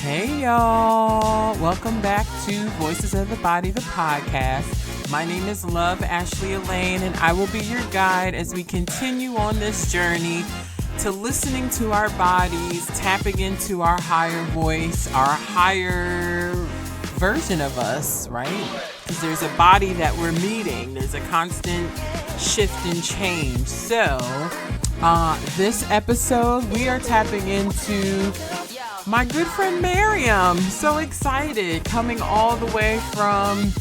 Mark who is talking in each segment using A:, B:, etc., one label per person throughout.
A: Hey y'all, welcome back to Voices of the Body, the podcast. My name is Love Ashley Elaine, and I will be your guide as we continue on this journey to listening to our bodies, tapping into our higher voice, our higher version of us, right? Because there's a body that we're meeting. There's a constant shift and change. So, this episode, we are tapping into my good friend Miriam. So excited. Coming all the way from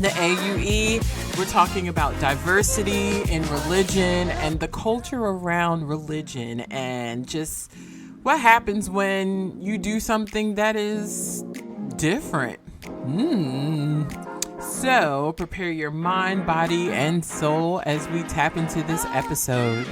A: the AUE. We're talking about diversity in religion and the culture around religion and just what happens when you do something that is different. So prepare your mind, body, and soul as we tap into this episode.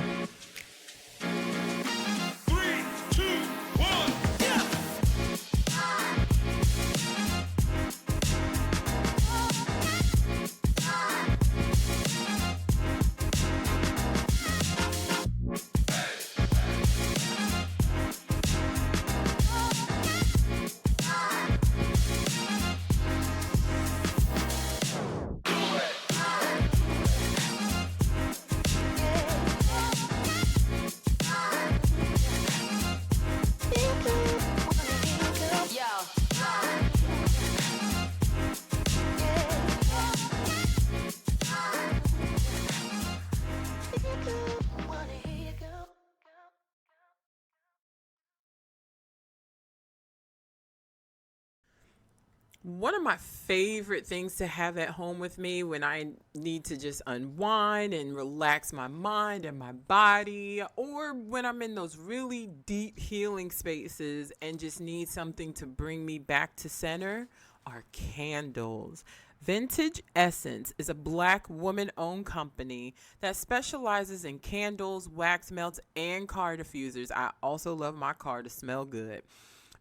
A: One of my favorite things to have at home with me when I need to just unwind and relax my mind and my body, or when I'm in those really deep healing spaces and just need something to bring me back to center, are candles. Vintage Essence is a Black woman-owned company that specializes in candles, wax melts, and car diffusers. I also love my car to smell good.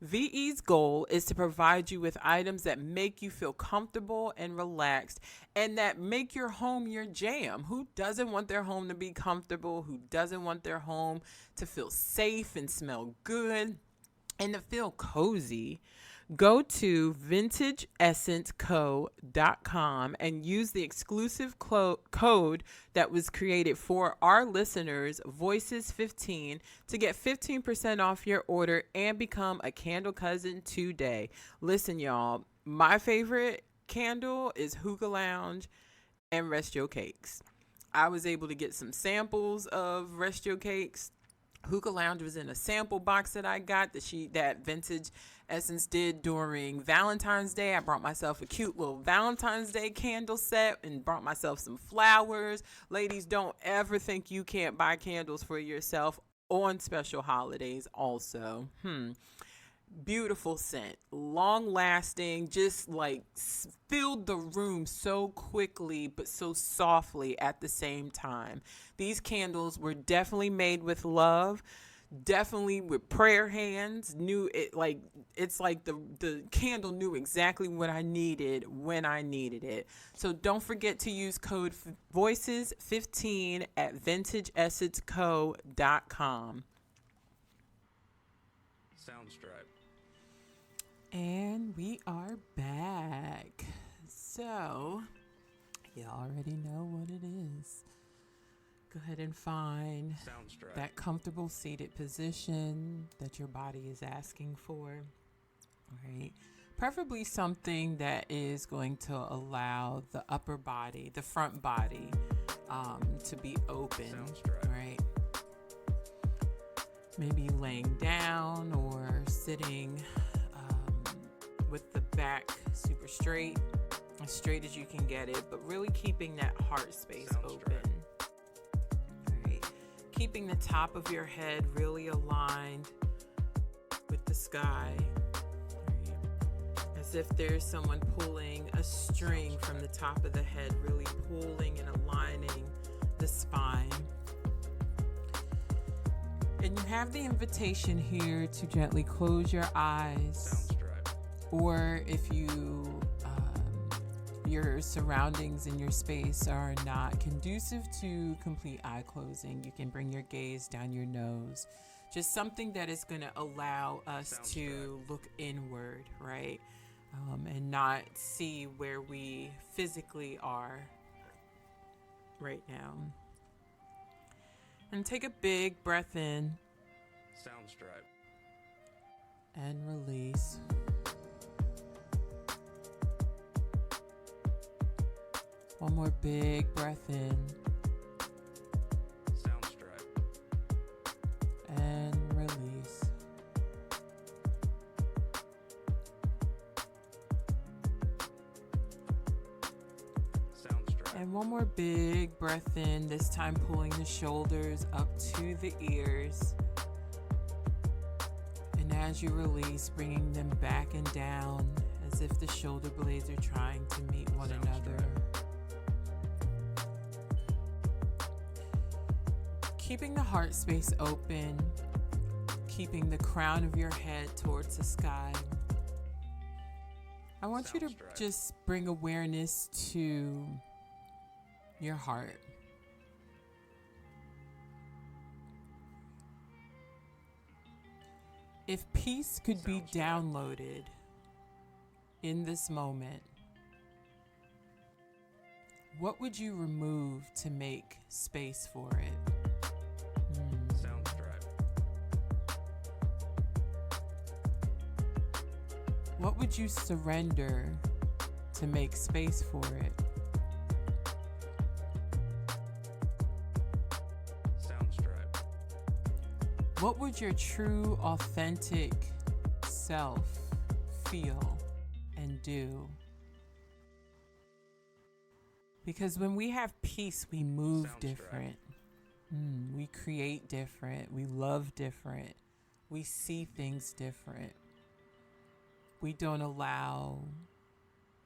A: VE's goal is to provide you with items that make you feel comfortable and relaxed and that make your home your jam. Who doesn't want their home to be comfortable? Who doesn't want their home to feel safe and smell good and to feel cozy? Go to vintageessenceco.com and use the exclusive code that was created for our listeners, Voices15, to get 15% off your order and become a candle cousin today. Listen, y'all, my favorite candle is Hookah Lounge and Rest Your Cakes. I was able to get some samples of Rest Your Cakes. Hookah Lounge was in a sample box that I got that Vintage Essence did during Valentine's Day. I brought myself a cute little Valentine's Day candle set and brought myself some flowers. Ladies, don't ever think you can't buy candles for yourself on special holidays also. Beautiful scent, long lasting, just like filled the room so quickly but so softly at the same time. These candles were definitely made with love, definitely with prayer hands. It's like the candle knew exactly what I needed when I needed it. So don't forget to use code VOICES15 at vintageessenceco.com.
B: Soundstripe.
A: And we are back. So, you already know what it is. Go ahead and find
B: Soundstripe.
A: that comfortable seated position that your body is asking for. All right. Preferably something that is going to allow the upper body, the front body, to be open.
B: Soundstripe.
A: Right. Maybe laying down or sitting with the back super straight, as straight as you can get it, but really keeping that heart space open. All right. Keeping the top of your head really aligned with the sky. Right. As if there's someone pulling a string from the top of the head, really pulling and aligning the spine. And you have the invitation here to gently close your eyes. Or if your surroundings in your space are not conducive to complete eye closing, you can bring your gaze down your nose just something that is going to allow us to look inward, right? And not see where we physically are right now. And take a big breath in.
B: Soundstripe.
A: And release. One more big breath in.
B: Soundstripe.
A: And release.
B: Soundstripe.
A: And one more big breath in, this time pulling the shoulders up to the ears. And as you release, bringing them back and down as if the shoulder blades are trying to meet one another. Keeping the heart space open, keeping the crown of your head towards the sky. I want you to just bring awareness to your heart. If peace could be downloaded in this moment, what would you remove to make space for it? What would you surrender to make space for it?
B: Soundstripe.
A: What would your true, authentic self feel and do? Because when we have peace, we move different. We create different. We love different. We see things different. We don't allow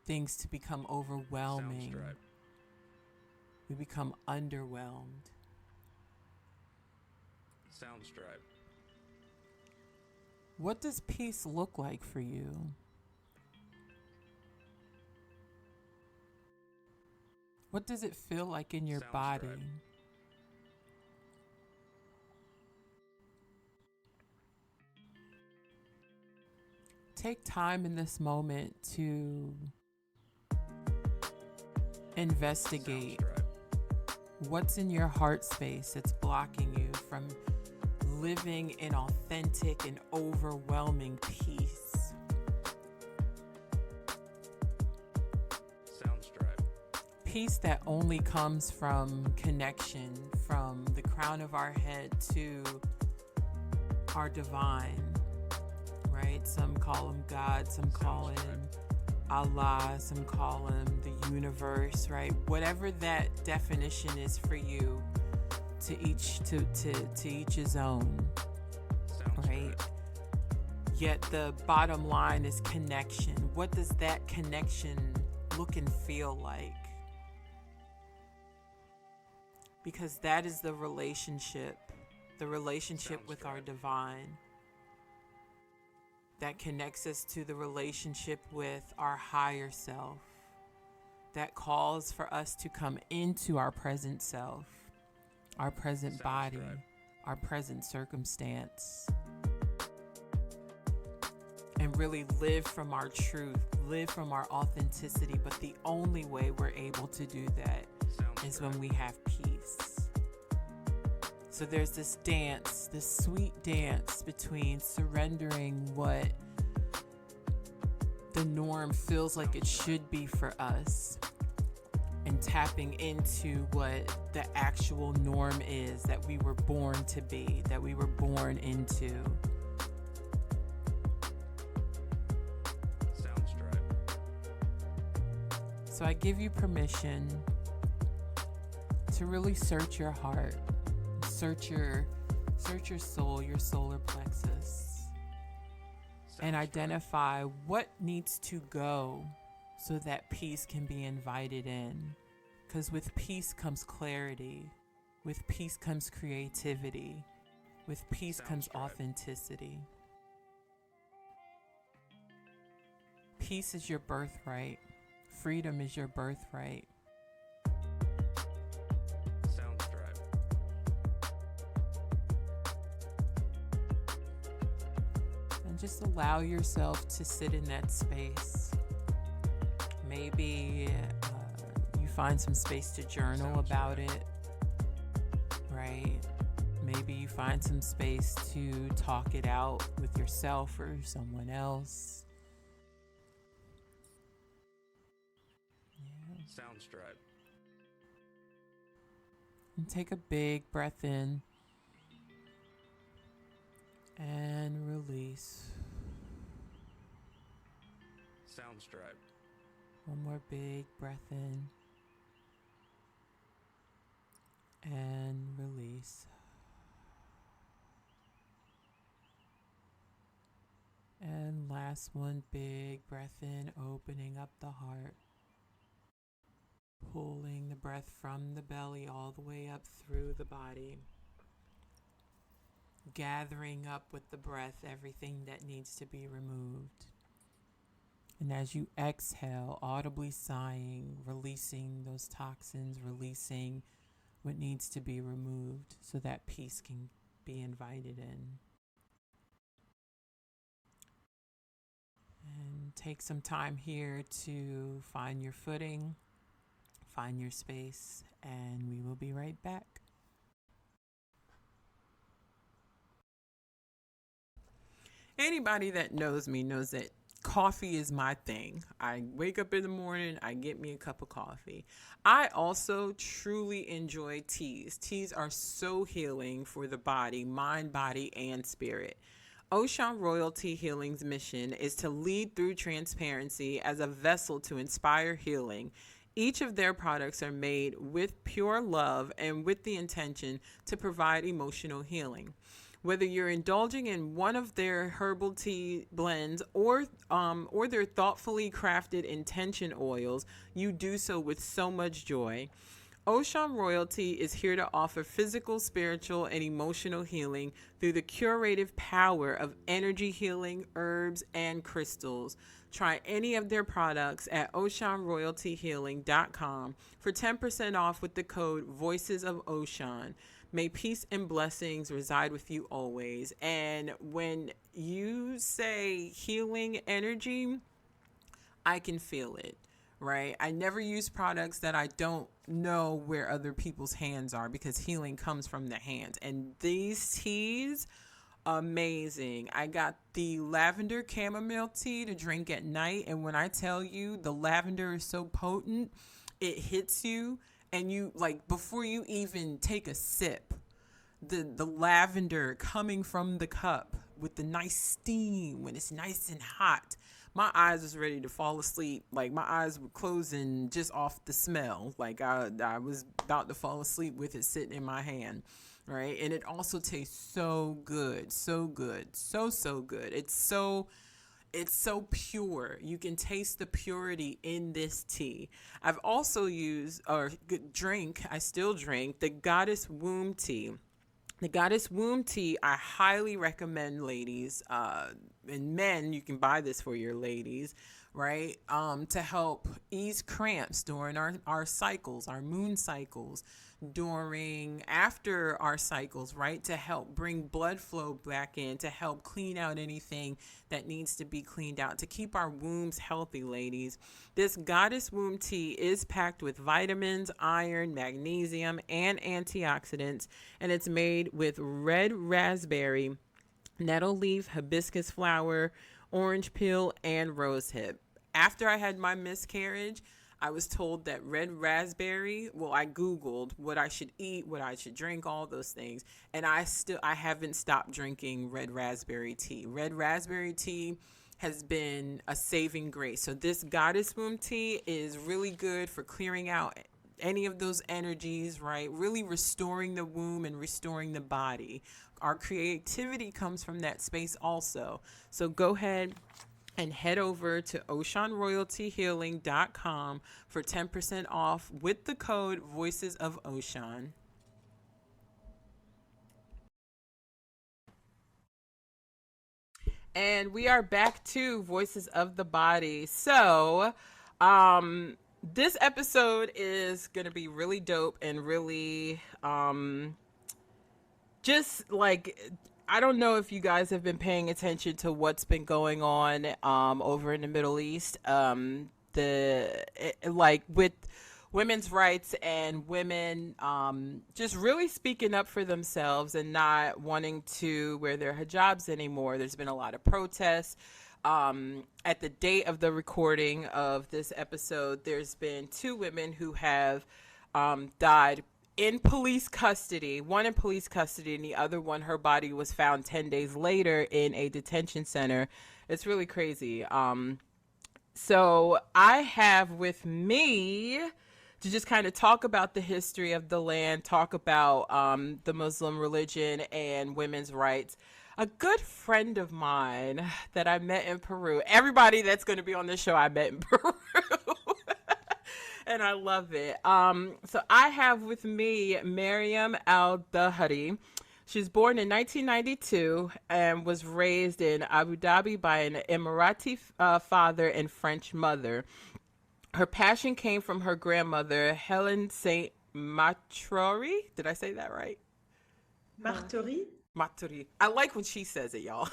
A: things to become overwhelming. We become underwhelmed.
B: Soundstripe.
A: What does peace look like for you? What does it feel like in your body? Take time in this moment to investigate what's in your heart space that's blocking you from living in authentic and overwhelming peace. Peace that only comes from connection, from the crown of our head to our divine. Right? Some call him God, some call him Allah, some call him the universe, right? Whatever that definition is for you, to each his own, right? Yet the bottom line is connection. What does that connection look and feel like? Because that is the relationship with our divine. That connects us to the relationship with our higher self. That calls for us to come into our present self, our present body, our present circumstance. And really live from our truth, live from our authenticity. But the only way we're able to do that is when we have peace. So there's this dance, this sweet dance between surrendering what the norm feels like it should be for us and tapping into what the actual norm is that we were born to be, that we were born into. So I give you permission to really search your heart. Search your soul, your solar plexus, and identify what needs to go so that peace can be invited in. Because with peace comes clarity, with peace comes creativity, with peace comes authenticity. Peace is your birthright. Freedom is your birthright. And just allow yourself to sit in that space. Maybe you find some space to journal about it, right? Maybe you find some space to talk it out with yourself or someone else.
B: Soundstripe.
A: And take a big breath in and release.
B: Soundstripe.
A: One more big breath in and release. And last one, big breath in, opening up the heart. Pulling the breath from the belly all the way up through the body. Gathering up with the breath everything that needs to be removed. And as you exhale, audibly sighing, releasing those toxins, releasing what needs to be removed so that peace can be invited in. And take some time here to find your footing, find your space, and we will be right back. Anybody that knows me knows that coffee is my thing. I wake up in the morning, I get me a cup of coffee. I also truly enjoy teas. Teas are so healing for the body, mind, body, and spirit. Ocean Royalty Healing's mission is to lead through transparency as a vessel to inspire healing. Each of their products are made with pure love and with the intention to provide emotional healing. Whether you're indulging in one of their herbal tea blends or their thoughtfully crafted intention oils, you do so with so much joy. Ocean Royalty is here to offer physical, spiritual, and emotional healing through the curative power of energy healing, herbs, and crystals. Try any of their products at oceanroyaltyhealing.com for 10% off with the code Voices of Ocean. May peace and blessings reside with you always. And when you say healing energy, I can feel it, right? I never use products that I don't know where other people's hands are because healing comes from the hands. And these teas, amazing. I got the lavender chamomile tea to drink at night. And when I tell you the lavender is so potent, it hits you. And you, like, before you even take a sip, the lavender coming from the cup with the nice steam when it's nice and hot, my eyes was ready to fall asleep. Like, my eyes were closing just off the smell. Like, I was about to fall asleep with it sitting in my hand, right? And it also tastes so good, so good, so good. It's so pure. You can taste the purity in this tea. I've also used I still drink the Goddess Womb tea. The Goddess Womb tea, I highly recommend, ladies, and men, you can buy this for your ladies, right? To help ease cramps during our cycles, our moon cycles, after our cycles, right? To help bring blood flow back in, to help clean out anything that needs to be cleaned out, to keep our wombs healthy, ladies. This Goddess Womb tea is packed with vitamins, iron, magnesium, and antioxidants, and it's made with red raspberry, nettle leaf, hibiscus flower, orange peel, and rosehip. After I had my miscarriage, I was told that red raspberry, I Googled what I should eat, what I should drink, all those things. And I haven't stopped drinking red raspberry tea. Red raspberry tea has been a saving grace. So this Goddess Womb tea is really good for clearing out any of those energies, right? Really restoring the womb and restoring the body. Our creativity comes from that space also. So go ahead and head over to oceanroyaltyhealing.com for 10% off with the code Voices of Ocean. And we are back to Voices of the Body. So, this episode is going to be really dope and really, just like I don't know if you guys have been paying attention to what's been going on over in the Middle East. Like with women's rights and women just really speaking up for themselves and not wanting to wear their hijabs anymore. There's been a lot of protests. At the date of the recording of this episode, there's been two women who have died in police custody, one in police custody, and the other one, her body was found 10 days later in a detention center. It's really crazy. So I have with me to just kind of talk about the history of the land, talk about the Muslim religion and women's rights. A good friend of mine that I met in Peru. Everybody that's going to be on this show, I met in Peru. And I love it. So I have with me Mariam Al-Dahari. She was born in 1992 and was raised in Abu Dhabi by an Emirati father and French mother. Her passion came from her grandmother, Helen Saint Matrori. Did I say that right?
C: Martori?
A: Maturi. I like when she says it, y'all.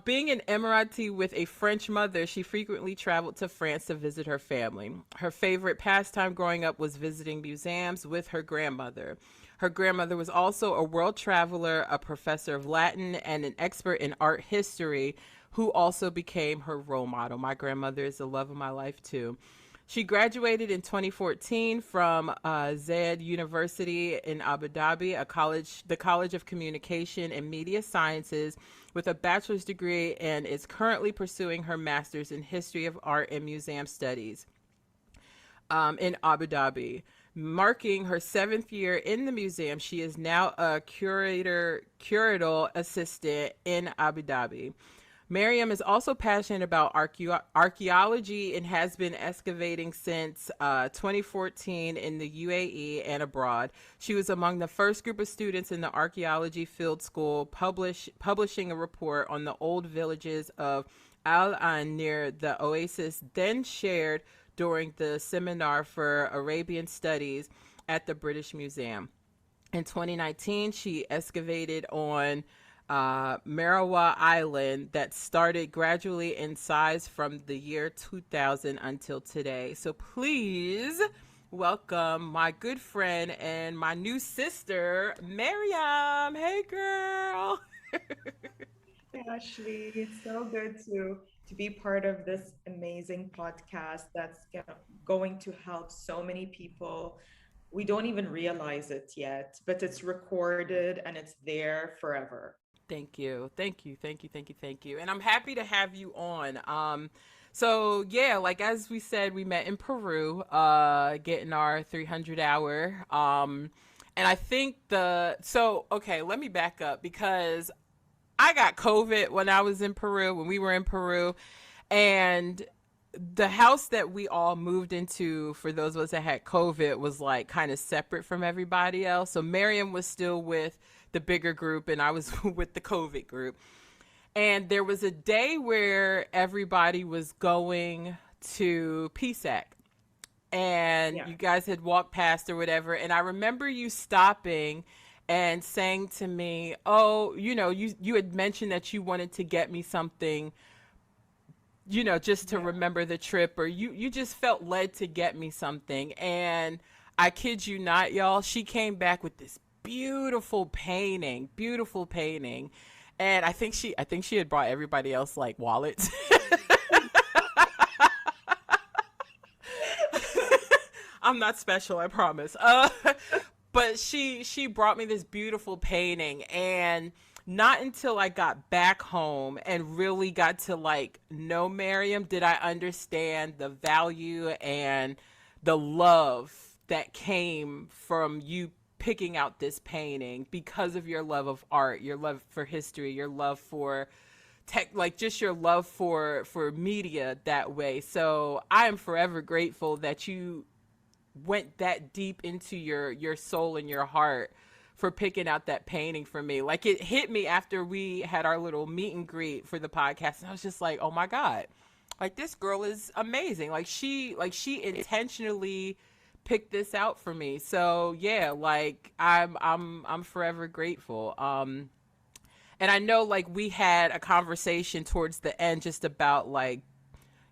A: Being an Emirati with a French mother, she frequently traveled to France to visit her family. Her favorite pastime growing up was visiting museums with her grandmother. Her grandmother was also a world traveler, a professor of Latin, and an expert in art history, who also became her role model. My grandmother is the love of my life, too. She graduated in 2014 from Zayed University in Abu Dhabi, the College of Communication and Media Sciences, with a bachelor's degree, and is currently pursuing her master's in History of Art and Museum Studies in Abu Dhabi. Marking her 7th year in the museum, she is now a curatorial assistant in Abu Dhabi. Mariam is also passionate about archaeology and has been excavating since 2014 in the UAE and abroad. She was among the first group of students in the archaeology field school publishing a report on the old villages of Al Ain near the oasis, then shared during the seminar for Arabian Studies at the British Museum. In 2019, she excavated on Marawa Island that started gradually in size from the year 2000 until today. So please welcome my good friend and my new sister, Mariam. Hey, girl.
C: Hey, Ashley, it's so good to be part of this amazing podcast that's going to help so many people. We don't even realize it yet, but it's recorded and it's there forever.
A: Thank you. Thank you. Thank you. Thank you. Thank you. And I'm happy to have you on. So yeah, like as we said, we met in Peru, getting our 300 hour. And I think okay, let me back up because I got COVID when I was in Peru, when we were in Peru, and the house that we all moved into, for those of us that had COVID, was like kind of separate from everybody else. So Mariam was still with the bigger group and I was with the COVID group. And there was a day where everybody was going to PSAC and you guys had walked past or whatever. And I remember you stopping and saying to me, oh, you had mentioned that you wanted to get me something, just to remember the trip, or you just felt led to get me something. And I kid you not, y'all, she came back with this beautiful painting. And I think she had brought everybody else like wallets. I'm not special, I promise. But she brought me this beautiful painting, and not until I got back home and really got to like know Mariam did I understand the value and the love that came from you picking out this painting because of your love of art, your love for history, your love for tech, like just your love for media that way. So I am forever grateful that you went that deep into your soul and your heart for picking out that painting for me. Like it hit me after we had our little meet and greet for the podcast, and I was just like, oh my God, like this girl is amazing. Like she intentionally picked this out for me. So yeah, like I'm forever grateful. And I know like we had a conversation towards the end just about like,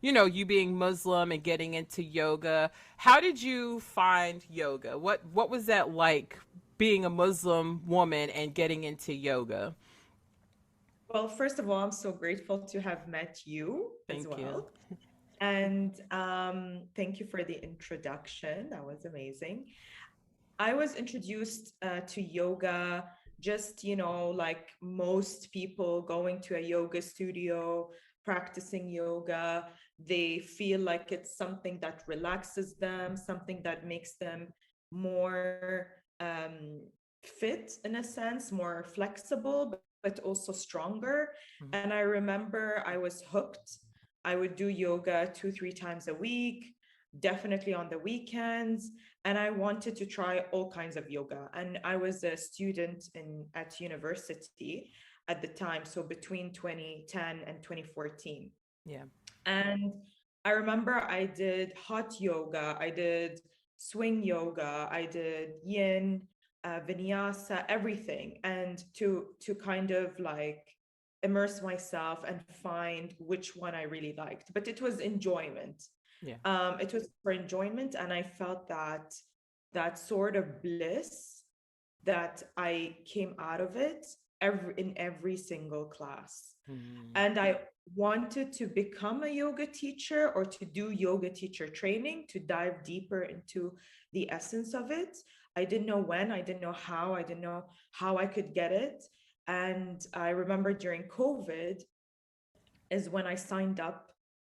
A: you know, you being Muslim and getting into yoga. How did you find yoga? What was that like being a Muslim woman and getting into yoga?
C: Well, first of all, I'm so grateful to have met you as
A: Thank you.
C: well. And thank you for the introduction. That was amazing. I was introduced to yoga just, like most people going to a yoga studio, practicing yoga. They feel like it's something that relaxes them, something that makes them more fit in a sense, more flexible, but also stronger.
A: Mhm.
C: And I remember I was hooked. I would do yoga 2, 3 times a week, definitely on the weekends, and I wanted to try all kinds of yoga. And I was a student at university at the time, so between 2010 and 2014.
A: Yeah.
C: And I remember I did hot yoga, I did swing yoga, I did yin, vinyasa, everything, and to kind of like immerse myself and find which one I really liked. But it was enjoyment.
A: Yeah.
C: It was for enjoyment, and I felt that sort of bliss that I came out of it in every single class.
A: Mhm.
C: And I wanted to become a yoga teacher or to do yoga teacher training to dive deeper into the essence of it. I didn't know when, I didn't know how, I didn't know how I could get it. And I remember during COVID is when I signed up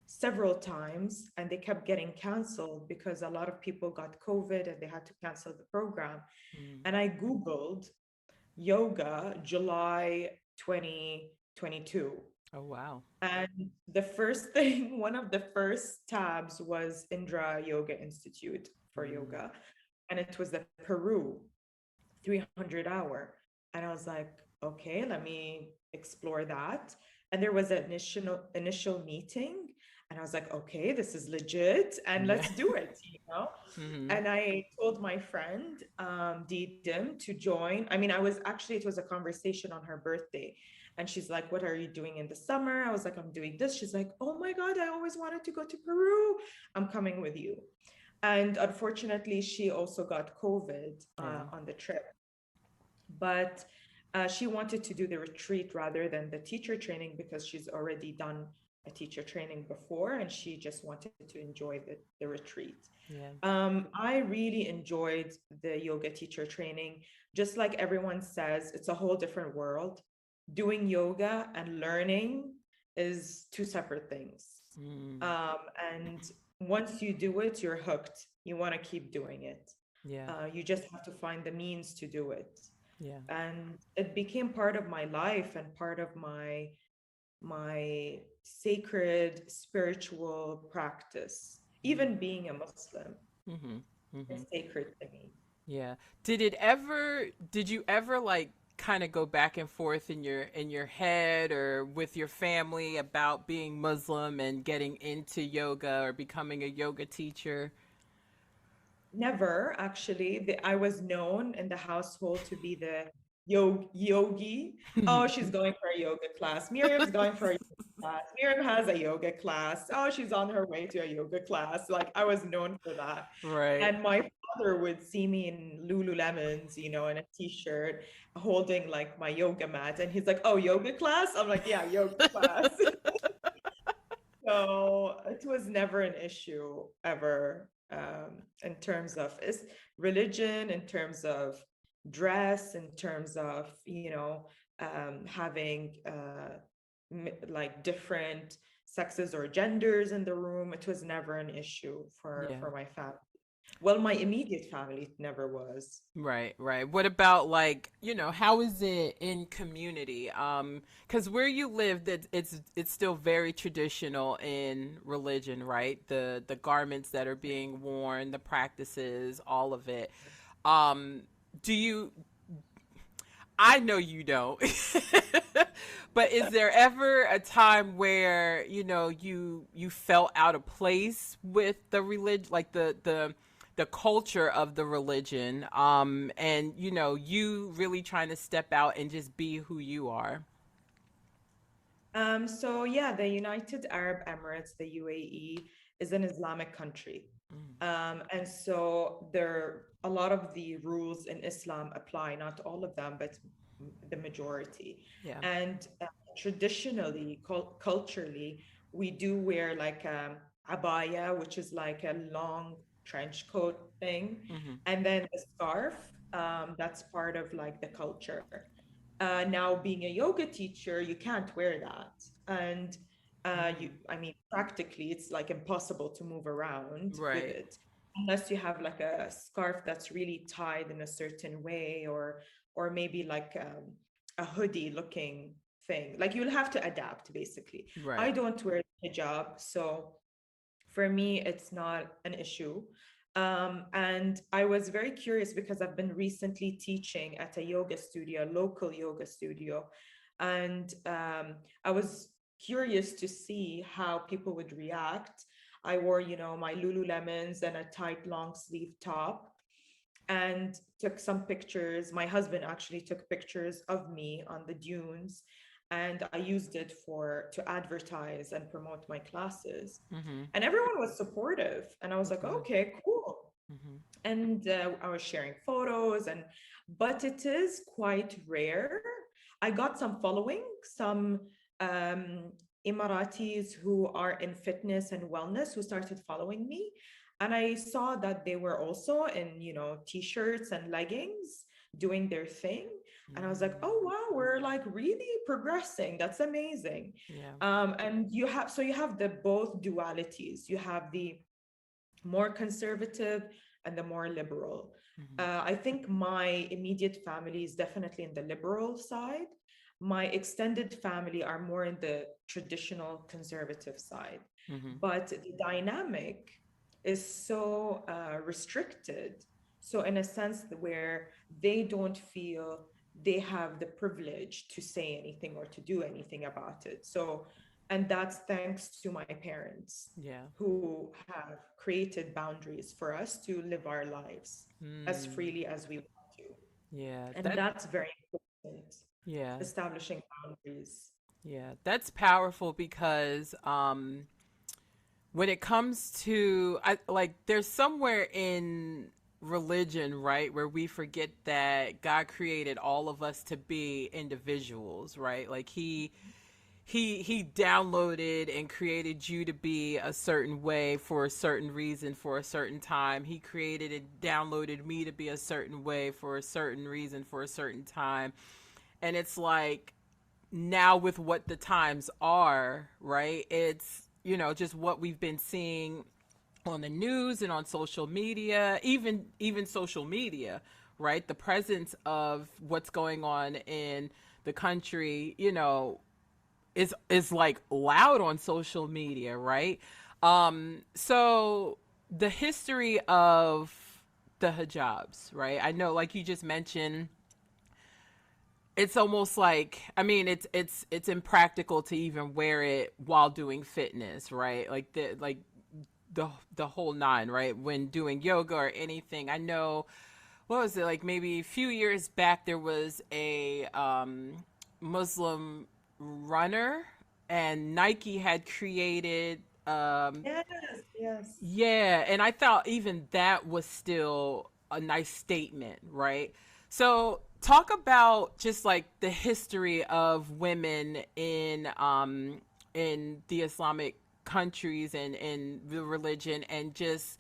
C: several times and they kept getting canceled because a lot of people got COVID and they had to cancel the program.
A: Mhm.
C: And I Googled yoga July 2022.
A: Oh wow.
C: And the first thing, one of the first tabs was Indra Yoga Institute for
A: Mhm.
C: yoga. And it was the Peru 300-hour. And I was like, okay, let me explore that. And there was an initial meeting. And I was like, okay, this is legit and
A: Yeah.
C: let's do it.
A: Mhm.
C: And I told my friend, Didim, to join. I mean, it was a conversation on her birthday. And she's like, what are you doing in the summer? I was like, I'm doing this. She's like, oh my God, I always wanted to go to Peru. I'm coming with you. And unfortunately, she also got COVID
A: Yeah.
C: on the trip. But she wanted to do the retreat rather than the teacher training because she's already done a teacher training before and she just wanted to enjoy the retreat.
A: Yeah.
C: I really enjoyed the yoga teacher training. Just like everyone says, it's a whole different world. Doing yoga and learning is two separate things.
A: Mm.
C: And once you do it, you're hooked. You want to keep doing it.
A: Yeah.
C: You just have to find the means to do it.
A: Yeah.
C: And it became part of my life and part of my sacred spiritual practice.
A: Mm.
C: Even being a Muslim
A: Mhm.
C: is
A: Mhm.
C: sacred to me.
A: Yeah. Did you ever like kind of go back and forth in your head or with your family about being Muslim and getting into yoga or becoming a yoga teacher?
C: Never, actually. I was known in the household to be the yogi. Oh, she's going for a yoga class. Miriam's going for a yoga class. Miriam has a yoga class. Oh, she's on her way to a yoga class. Like I was known for that.
A: Right.
C: And my father would see me in Lululemons, in a t-shirt, holding like my yoga mat. And he's like, oh, yoga class? I'm like, yeah, yoga class. So it was never an issue ever, in terms of religion, in terms of dress, in terms of, having like different sexes or genders in the room. It was never an issue for
A: Yeah.
C: my family. Well, my immediate family, it never was.
A: Right, right. What about like, how is it in community? Cuz where you live that it's still very traditional in religion, right? The garments that are being worn, the practices, all of it. Um do you I know you don't. But is there ever a time where, you felt out of place with the religion like the the culture of the religion, and you really trying to step out and just be who you are.
C: So yeah, the United Arab Emirates, the UAE, is an Islamic country.
A: Mm.
C: And so there a lot of the rules in Islam apply, not all of them, but the majority.
A: Yeah.
C: And traditionally, culturally, we do wear like abaya, which is like a long trench coat thing,
A: Hmm.
C: and then the scarf. That's part of like the culture. Now, being a yoga teacher, you can't wear that. And I mean, practically, it's like impossible to move around with
A: Right.
C: it unless you have like a scarf that's really tied in a certain way, or maybe like a hoodie looking thing. Like you'll have to adapt, basically. I
A: Right.
C: don't wear hijab, so for me, it's not an issue. And I was very curious because I've been recently teaching at a yoga studio, a local yoga studio. And I was curious to see how people would react. I wore, my Lululemons and a tight long sleeve top and took some pictures. My husband actually took pictures of me on the dunes, and I used it for to advertise and promote my classes.
A: Mm-hmm.
C: And everyone was supportive, and I was like,
A: Good.
C: okay, cool.
A: Mm-hmm.
C: And I was sharing photos, and but it is quite rare. I got some following, some um, Emiratis who are in fitness and wellness who started following me, and I saw that they were also in t-shirts and leggings doing their thing, and I was like,
A: Mm.
C: oh wow, we're like really progressing. That's amazing.
A: Yeah.
C: And you have the both dualities. You have the more conservative and the more liberal.
A: Mm-hmm.
C: I think my immediate family is definitely in the liberal side. My extended family are more in the traditional conservative side.
A: Mm-hmm.
C: But the dynamic is so restricted. So, in a sense, where they don't feel they have the privilege to say anything or to do anything about it. So, and that's thanks to my parents
A: Yeah.
C: who have created boundaries for us to live our lives as
A: Mm.
C: freely as we want to.
A: Yeah.
C: And that's very important,
A: Yeah.
C: establishing boundaries.
A: Yeah. That's powerful because when it comes to like there's somewhere in religion, right, where we forget that God created all of us to be individuals, right? Like he downloaded and created you to be a certain way for a certain reason for a certain time. He created and downloaded me to be a certain way for a certain reason for a certain time. And it's like now with what the times are, right? It's, just what we've been seeing on the news and on social media, even social media, right? The presence of what's going on in the country, is like loud on social media, right? So the history of the hijabs, right? I know, like you just mentioned, it's almost like, I mean, it's impractical to even wear it while doing fitness, right? The whole nine, right? When doing yoga or anything. I know, what was it, like maybe a few years back there was a Muslim runner, and Nike had created
C: Yes, yes.
A: yeah, and I thought even that was still a nice statement, right? So talk about just like the history of women in the Islamic countries and in the religion, and just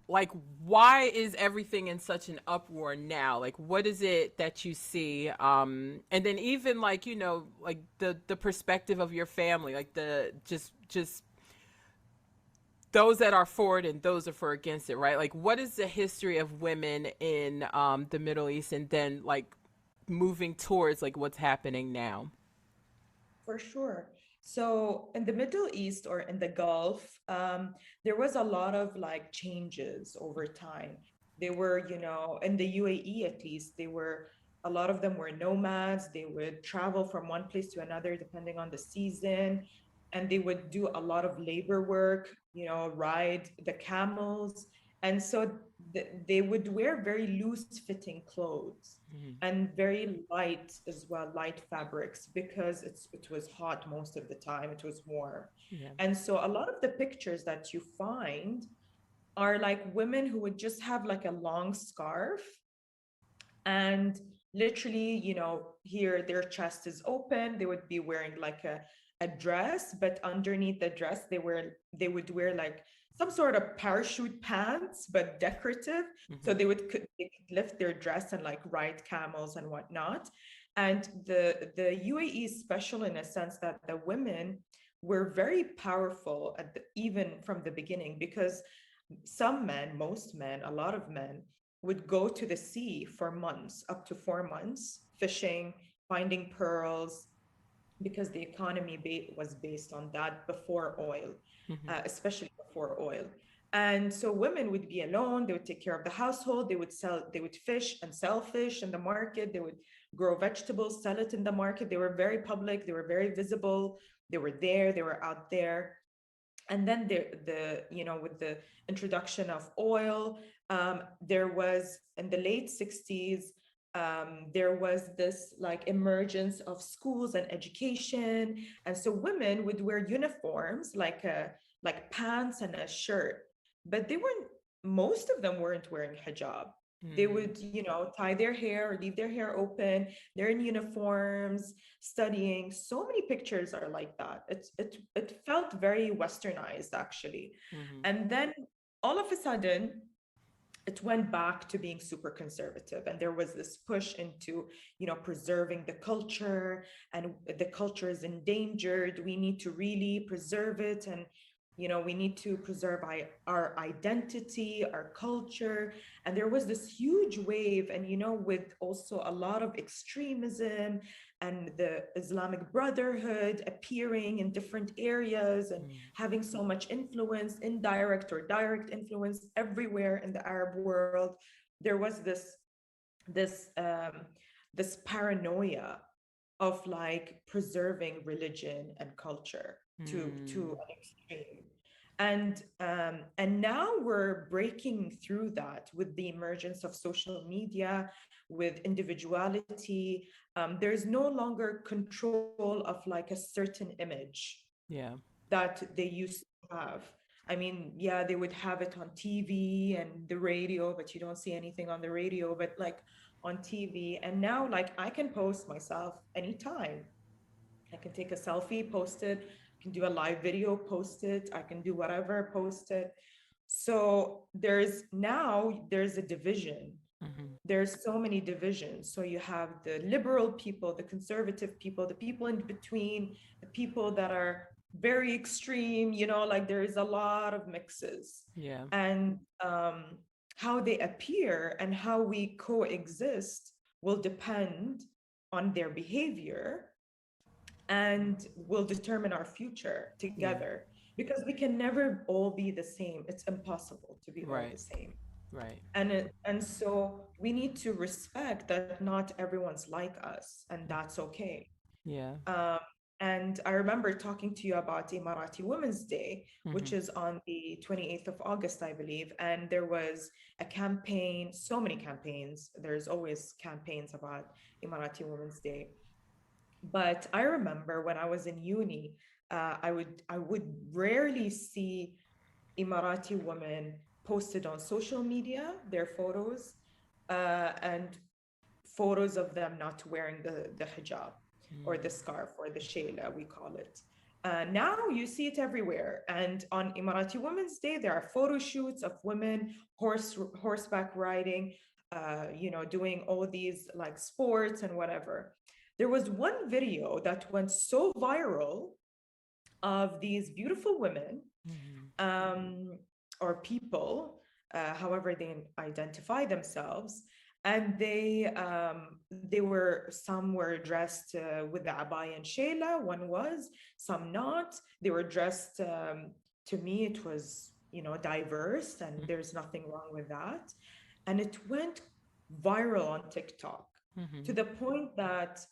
A: like why is everything in such an uproar now? Like what is it that you see, and then even like like the perspective of your family, like the just those that are for it and those that are for against it, right? Like what is the history of women in the Middle East, and then like moving towards like what's happening now?
C: For sure. So in the Middle East or in the Gulf, there was a lot of like changes over time. They were, in the UAE at least, they were a lot of them were nomads. They would travel from one place to another depending on the season, and they would do a lot of labor work, ride the camels And so they would wear very loose fitting clothes
A: Mhm.
C: and very light as well, light fabrics, because it was hot most of the time, it was warm.
A: Yeah.
C: And so a lot of the pictures that you find are like women who would just have like a long scarf, and literally, here their chest is open. They would be wearing like a dress, but underneath the dress they would wear like some sort of parachute pants, but decorative. So
A: Mhm.
C: they could lift their dress and like ride camels and whatnot. And the UAE is special in a sense that the women were very powerful even from the beginning, because some men, most men, a lot of men would go to the sea for months, up to 4 months, fishing, finding pearls, because the economy was based on that before oil,
A: Mhm.
C: especially before oil. And so women would be alone. They would take care of the household. They would fish and sell fish in the market. They would grow vegetables, sell it in the market. They were very public. They were very visible. They were there. They were out there. And then with the introduction of oil, there was in the late 60s, there was this like emergence of schools and education. And so women would wear uniforms, like pants and a shirt, but most of them weren't wearing hijab. They
A: Mhm.
C: would, tie their hair or leave their hair open. They're in uniforms, studying. So many pictures are like that. It felt very westernized, actually.
A: Mhm.
C: And then all of a sudden, it went back to being super conservative, and there was this push into, preserving the culture, and the culture is endangered. We need to really preserve it, and we need to preserve our identity, our culture. And there was this huge wave, and with also a lot of extremism and the Islamic Brotherhood appearing in different areas and
A: Mhm.
C: having so much influence, indirect or direct influence, everywhere in the Arab world. There was this this paranoia of like preserving religion and culture to
A: Mhm.
C: an extreme. And now we're breaking through that with the emergence of social media, with individuality. There's no longer control of like a certain image
A: Yeah.
C: that they used to have. I mean, yeah, they would have it on TV and the radio, but you don't see anything on the radio, but like on TV. And now, like, I can post myself anytime. I can take a selfie, post it. I can do a live video, post it. I can do whatever, post it. So there's a division.
A: Mhm.
C: There's so many divisions. So you have the liberal people, the conservative people, the people in between, the people that are very extreme, like there is a lot of mixes.
A: Yeah.
C: And how they appear and how we coexist will depend on their behavior, and will determine our future
A: Yeah.
C: together, because we can never all be the same. It's impossible to be all
A: Right.
C: the same.
A: Right.
C: And so we need to respect that not everyone's like us, and that's okay.
A: Yeah.
C: um, and I remember talking to you about Emirati Women's Day, which
A: Mhm.
C: is on the 28th of August, I believe. And there was a campaign, so many campaigns. There's always campaigns about Emirati Women's Day. But I remember when I was in uni, I would rarely see Emirati women posted on social media, their photos, and photos of them not wearing the hijab or the
A: Mm.
C: scarf or the shayla, we call it. Now you see it everywhere. And on Emirati Women's Day, there are photo shoots of women horseback riding, doing all these like sports and whatever. There was one video that went so viral of these beautiful women,
A: Mhm.
C: um, or people, however they identify themselves. And they were, some were dressed with the abaya and shela, one was, some not. They were dressed, to me, it was, diverse, and there's nothing wrong with that. And it went viral on TikTok to
A: Mhm.
C: the point that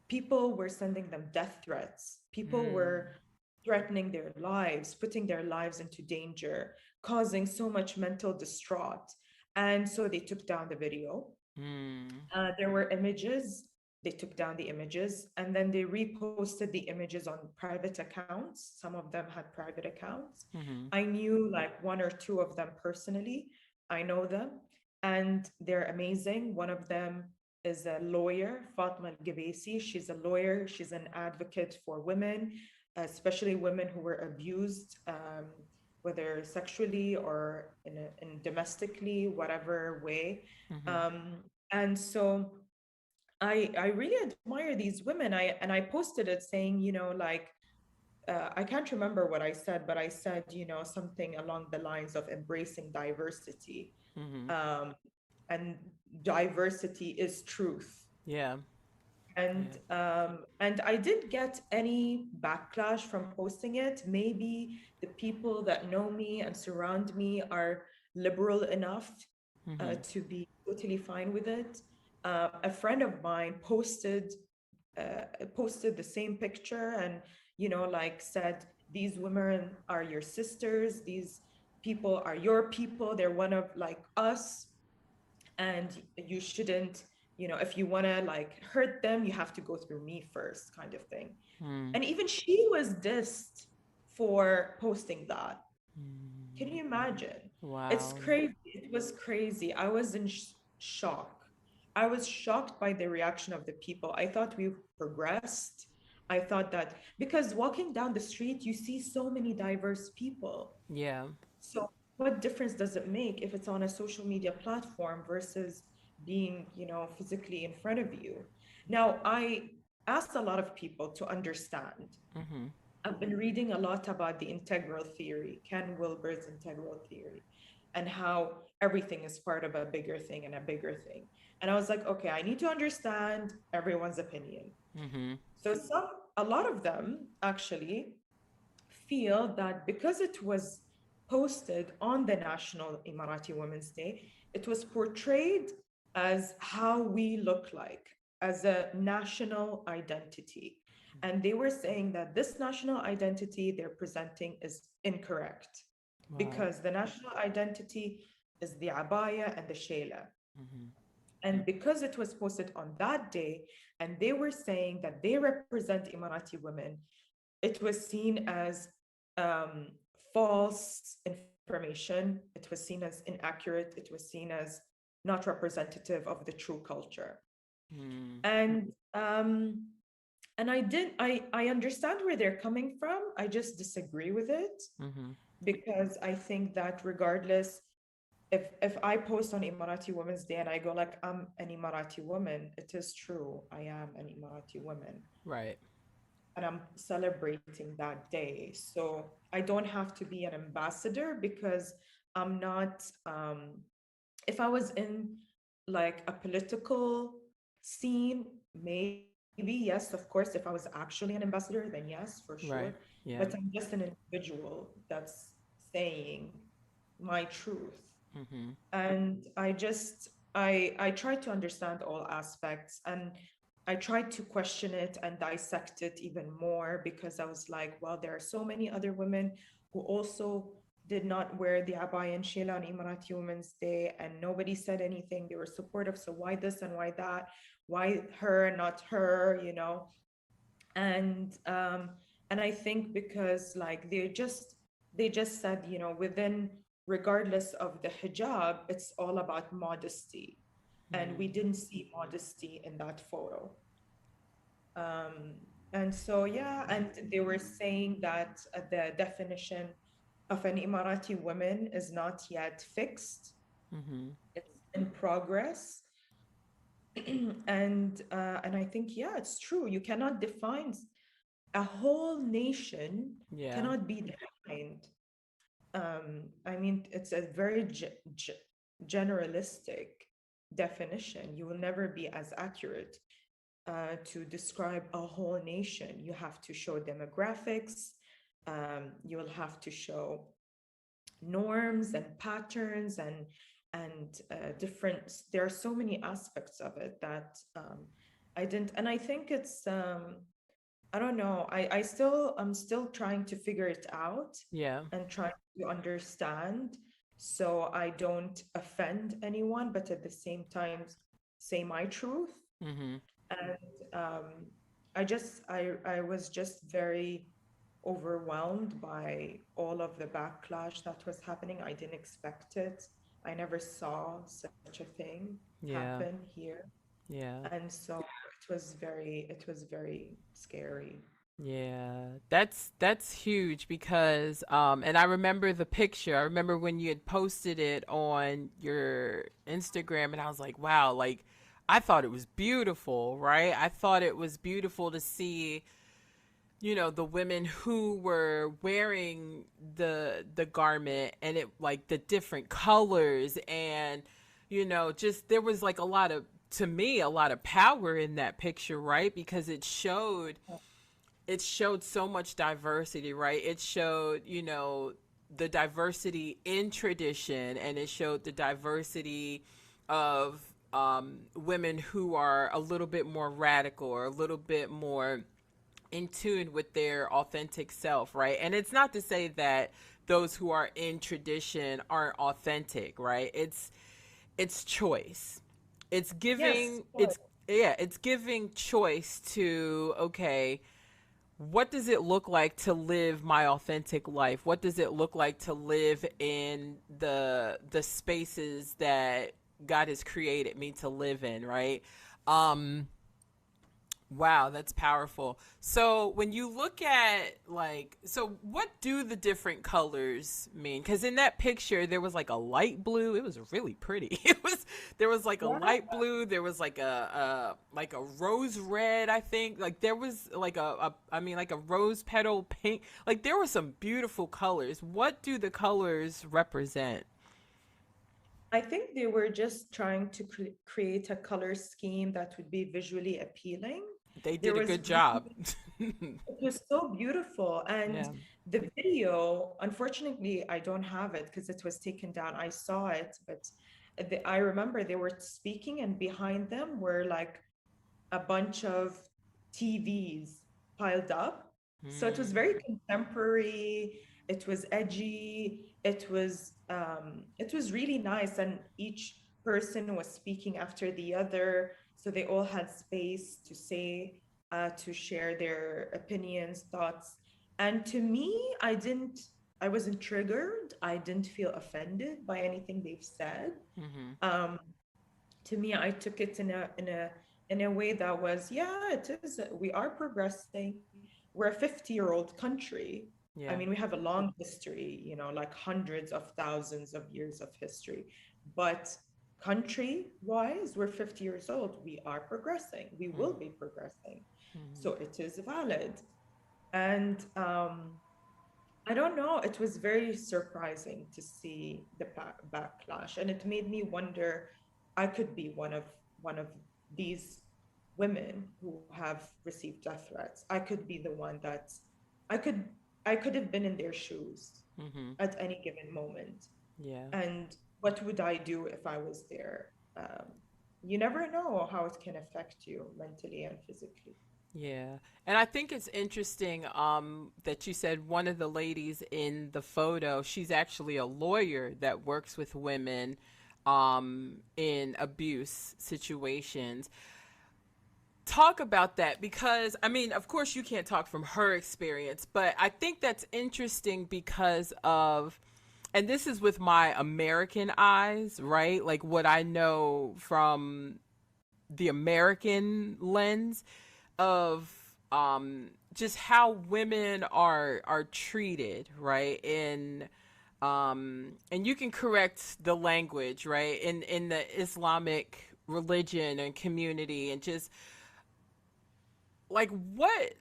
C: people were sending them death threats. People
A: Mm.
C: were threatening their lives, putting their lives into danger, causing so much mental distraught. And so they took down the video.
A: Mm.
C: There were images. They took down the images and then they reposted the images on private accounts. Some of them had private accounts.
A: Mhm.
C: I knew like one or two of them personally. I know them and they're amazing. One of them is a lawyer, Fatma Al-Gabesi. She's a lawyer, she's an advocate for women, especially women who were abused, whether sexually or in domestically, whatever way.
A: Mhm.
C: Um, and so I really admire these women. I posted it saying, like I can't remember what I said, but I said, something along the lines of embracing diversity.
A: Mhm.
C: Um, and diversity is truth.
A: Yeah. Yeah.
C: And I didn't get any backlash from posting it. Maybe the people that know me and surround me are liberal enough
A: Mhm.
C: to be totally fine with it. A friend of mine posted the same picture and like said, these women are your sisters, these people are your people, they're one of like us, and you shouldn't, if you want to like hurt them, you have to go through me first, kind of thing.
A: Mm.
C: And even she was dissed for posting that. Can
A: Mm.
C: you imagine? It's
A: Wow.
C: crazy. It was crazy. I was in shock. I was shocked by the reaction of the people. I thought we've progressed. I thought that because walking down the street, you see so many diverse people.
A: Yeah.
C: So what difference does it make if it's on a social media platform versus being, physically in front of you? Now, I asked a lot of people to understand.
A: Mhm.
C: I've been reading a lot about the integral theory, Ken Wilber's integral theory, and how everything is part of a bigger thing and a bigger thing. And I was like, okay, I need to understand everyone's opinion.
A: Mhm.
C: So a lot of them actually feel that because it was posted on the National Emirati Women's Day, it was portrayed as how we look like, as a national identity. And they were saying that this national identity they're presenting is incorrect
A: Wow.
C: because the national identity is the abaya and the shela.
A: Mhm.
C: And because it was posted on that day, and they were saying that they represent Emirati women, it was seen as um, false information. It was seen as inaccurate. It was seen as not representative of the true culture.
A: Mm.
C: And and I understand where they're coming from. I just disagree with it
A: Mhm.
C: because I think that regardless, if I post on Emirati Women's Day and I go like I'm an Emirati woman, it is true. I am an Emirati woman
A: Right.
C: and I'm celebrating that day. So I don't have to be an ambassador because I'm not, if I was in like a political scene, maybe, yes, of course, if I was actually an ambassador, then yes, for sure.
A: Right.
C: But
A: Yeah.
C: I'm just an individual that's saying my truth.
A: Mhm.
C: And I try to understand all aspects, and I tried to question it and dissect it even more because I was like, well, there are so many other women who also did not wear the abaya and shela on Emirati Women's Day, and nobody said anything. They were supportive. So why this and why that? Why her, not her? And and I think because like they just said, within, regardless of the hijab, it's all about modesty, and we
A: Mm.
C: didn't see modesty in that photo. um and so yeah, and they were saying that the definition of an Emirati woman is not yet fixed,
A: Mhm.
C: it's in progress. And I think, yeah, it's true, you cannot define a whole nation,
A: Yeah.
C: cannot be defined. I mean, it's a very generalistic definition. You will never be as accurate to describe a whole nation. You have to show demographics. You will have to show norms and patterns and different. There are so many aspects of it that I didn't, and I think it's I don't know. I'm still trying to figure it out
A: Yeah.
C: and trying to understand so I don't offend anyone, but at the same time say my truth.
A: Mhm.
C: And I was just very overwhelmed by all of the backlash that was happening. I didn't expect it. I never saw such a thing happen
A: Yeah.
C: here.
A: Yeah.
C: And so it was very scary.
A: Yeah, that's huge because and I remember the picture. I remember when you had posted it on your Instagram and I was like, "Wow, like I thought it was beautiful, right? I thought it was beautiful to see, the women who were wearing the garment and it like the different colors and just there was like a lot of to me a lot of power in that picture, right? Because it showed so much diversity, right? It showed, the diversity in tradition and it showed the diversity of women who are a little bit more radical or a little bit more in tune with their authentic self, right? And it's not to say that those who are in tradition aren't authentic, right? It's choice. It's
C: Yes,
A: giving
C: of course.
A: it's yeah, it's giving choice to okay, what does it look like to live my authentic life? What does it look like to live in the spaces that God has created me to live in, right? Um Wow, that's powerful. So when you look at so what do the different colors mean? Because in that picture there was like a light blue. It was really pretty. There was like a
C: Yeah,
A: light blue. There was like a rose red. I think like there was like I mean like a rose petal pink. Like there were some beautiful colors. What do the colors represent?
C: I think they were just trying to create a color scheme that would be visually appealing.
A: They
C: There
A: did a
C: was
A: good job.
C: It was so beautiful. And
A: Yeah.
C: the video, unfortunately, I don't have it because it was taken down. I saw it, but I remember they were speaking, and behind them were like a bunch of TVs piled up. So it was very
A: Mm,
C: contemporary. It was edgy. It was really nice, and each person was speaking after the other, so they all had space to say, to share their opinions, thoughts. And to me, I wasn't triggered. I didn't feel offended by anything they've said.
A: mm-hmm.
C: Um, to me, I took it in a way that was, yeah, it is. We are progressing. We're a 50-year-old country. I mean, we
A: Yeah.
C: have a long history, like hundreds of thousands of years of history. But country-wise, we're 50 years old. We are progressing. We will be progressing. So
A: Mm-hmm.
C: it is valid. And I don't know. It was very surprising to see the backlash, and it made me wonder. I could be one of these women who have received death threats. I could be the one that I could I could have been in their shoes
A: Mm-hmm.
C: at any given moment.
A: Yeah.
C: And what would I do if I was there? You never know how it can affect you mentally and physically.
A: Yeah. And I think it's interesting that you said one of the ladies in the photo, she's actually a lawyer that works with women in abuse situations. Talk about that because I mean, of course you can't talk from her experience, but I think that's interesting because of and this is with my American eyes, right? Like what I know from the American lens of just how women are treated, right? And you can correct the language, right? In the Islamic religion and community and just like what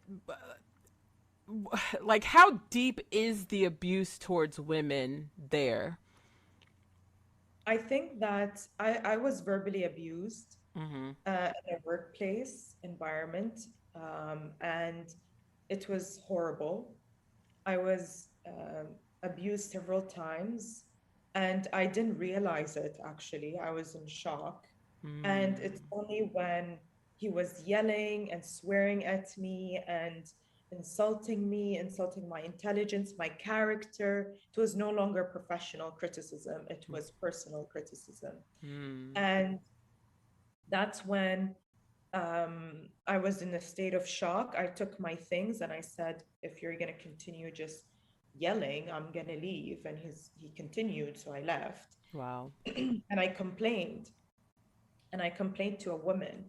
A: like how deep is the abuse towards women there?
C: I think that I was verbally abused
A: Mhm.
C: in a workplace environment, and it was horrible. I was abused several times, and I didn't realize it actually. I was in shock. And it's
A: Mm.
C: only when he was yelling and swearing at me and me, insulting my intelligence, my character. It was no longer professional criticism, it was personal criticism.
A: Mm.
C: And that's when I was in a state of shock. I took my things and I said, if you're going to continue just yelling, I'm going to leave. And he continued. So I left
A: Wow.
C: and I complained to a woman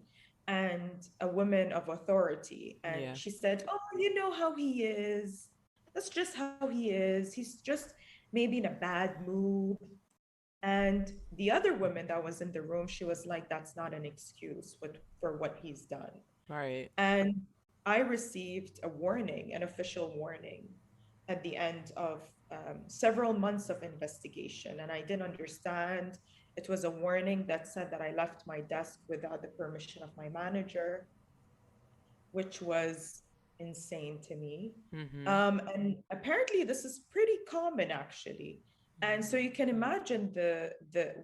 C: and a woman of authority. And
A: Yeah.
C: she said, oh, you know how he is. That's just how he is. He's just maybe in a bad mood. And the other woman that was in the room, she was like, that's not an excuse for what he's done.
A: Right.
C: And I received a warning, an official warning, at the end of several months of investigation. And I didn't understand. It was a warning that said that I left my desk without the permission of my manager, which was insane to me.
A: Mm-hmm.
C: And apparently, this is pretty common, actually. And so you can imagine the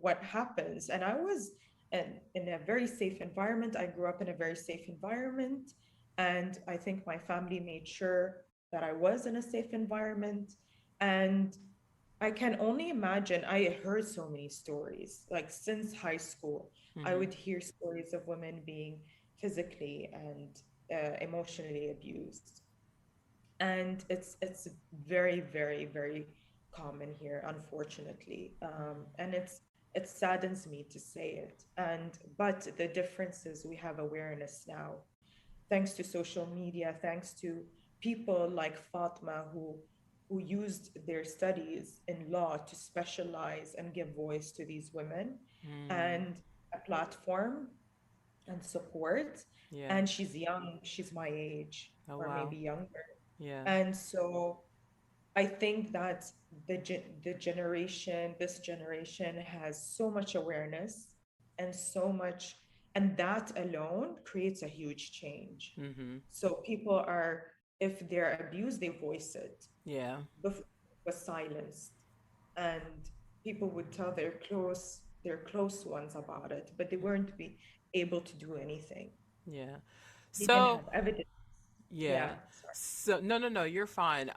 C: what happens. And I was in a very safe environment. I grew up in a very safe environment, and I think my family made sure that I was in a safe environment. And I can only imagine. I heard so many stories, like since high school. I
A: Mm-hmm.
C: would hear stories of women being physically and emotionally abused, and it's very, very, very common here, unfortunately. And it saddens me to say it. And but the difference is we have awareness now, thanks to social media, thanks to people like Fatma who used their studies in law to specialize and give voice to these women
A: Mm.
C: and a platform and support.
A: Yeah.
C: And she's young, she's my age
A: Oh,
C: or
A: wow.
C: maybe younger.
A: Yeah.
C: And so I think that this generation has so much awareness and so much, and that alone creates a huge change.
A: Mm-hmm.
C: So people are, if they're abused, they voice it.
A: Yeah.
C: Before it was silenced, and people would tell their close ones about it, but they weren't be able to do anything.
A: Yeah.
C: They didn't
A: So,
C: have evidence.
A: yeah.
C: Yeah, sorry.
A: So no, no, no, you're fine.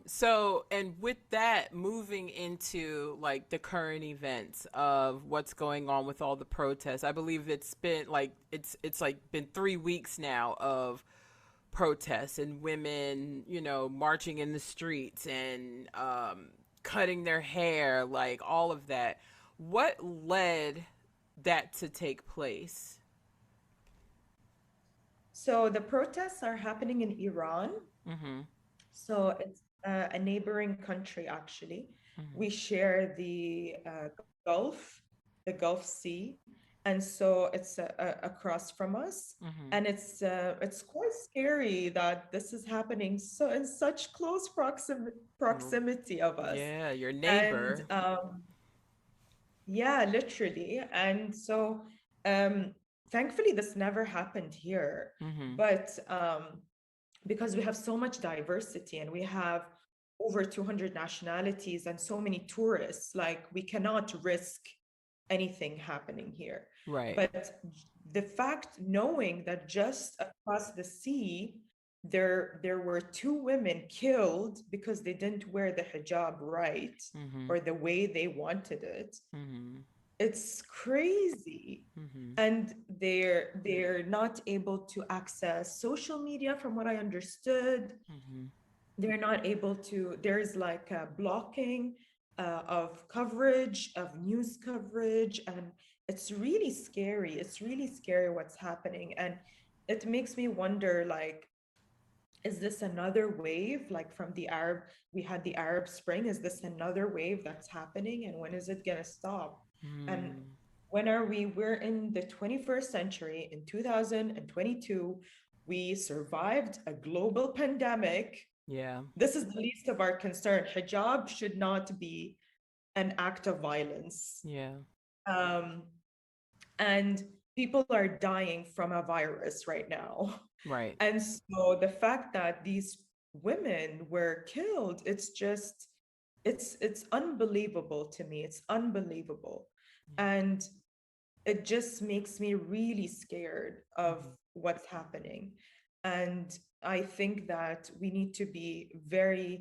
A: So and with that, moving into like the current events of what's going on with all the protests, I believe it's like been 3 weeks now of protests and women, marching in the streets and cutting their hair, like all of that. What led that to take place?
C: So the protests are happening in Iran.
A: Mm-hmm.
C: So it's a neighboring country, actually.
A: Mm-hmm.
C: We share the Gulf Sea, and so it's across from us.
A: Mm-hmm.
C: And it's quite scary that this is happening so in such close proximity of us.
A: Yeah, your
C: And
A: neighbor.
C: yeah, literally. And so um, thankfully, this never happened here.
A: Mm-hmm.
C: But because we have so much diversity and we have over 200 nationalities and so many tourists, like we cannot risk anything happening here.
A: Right.
C: But the fact, knowing that just across the sea, there were two women killed because they didn't wear the hijab right
A: Mm-hmm.
C: or the way they wanted it,
A: Mm-hmm.
C: it's crazy.
A: Mm-hmm.
C: And they're not able to access social media, from what I understood.
A: Mm-hmm.
C: They're not able to, there's like a blocking of coverage, of news coverage, and it's really scary. It's really scary what's happening. And it makes me wonder, like, is this another wave, like from the Arab, we had the Arab Spring, is this another wave that's happening, and when is it going to stop? And
A: Mm.
C: when are we're in the 21st century, in 2022, we survived a global pandemic.
A: Yeah.
C: This is the least of our concern. Hijab should not be an act of violence.
A: Yeah.
C: Um, and people are dying from a virus right now.
A: Right.
C: And so the fact that these women were killed, it's just, it's unbelievable to me. It's unbelievable.
A: Yeah.
C: And it just makes me really scared of
A: Mm-hmm.
C: what's happening. And I think that we need to be very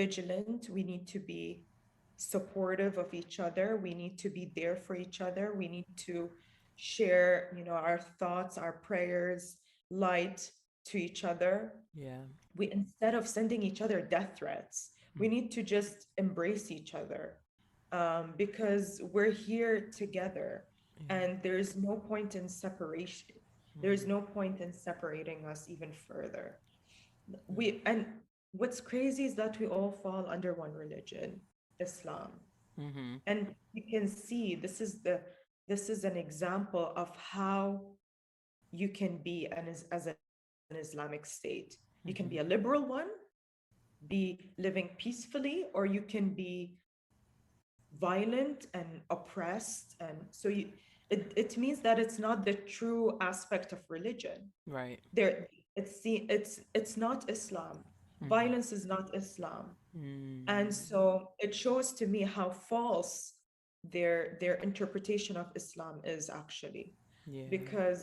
C: vigilant. We need to be supportive of each other. We need to be there for each other. We need to share, our thoughts, our prayers, light to each other.
A: Yeah.
C: We, instead of sending each other death threats, we
A: Mm.
C: need to just embrace each other, because we're here together,
A: Yeah.
C: and there's no point in separation. There's
A: Mm.
C: no point in separating us even further.
A: Mm.
C: And what's crazy is that we all fall under one religion, Islam.
A: Mm-hmm.
C: And you can see this is an example of how you can be as an Islamic state. You can be a
A: Mm-hmm.
C: liberal one, be living peacefully, or you can be violent and oppressed. And so it means that it's not the true aspect of religion.
A: Right.
C: It's not Islam.
A: Mm-hmm.
C: Violence is not Islam. And
A: Mm.
C: so it shows to me how false their interpretation of Islam is actually.
A: Yeah.
C: Because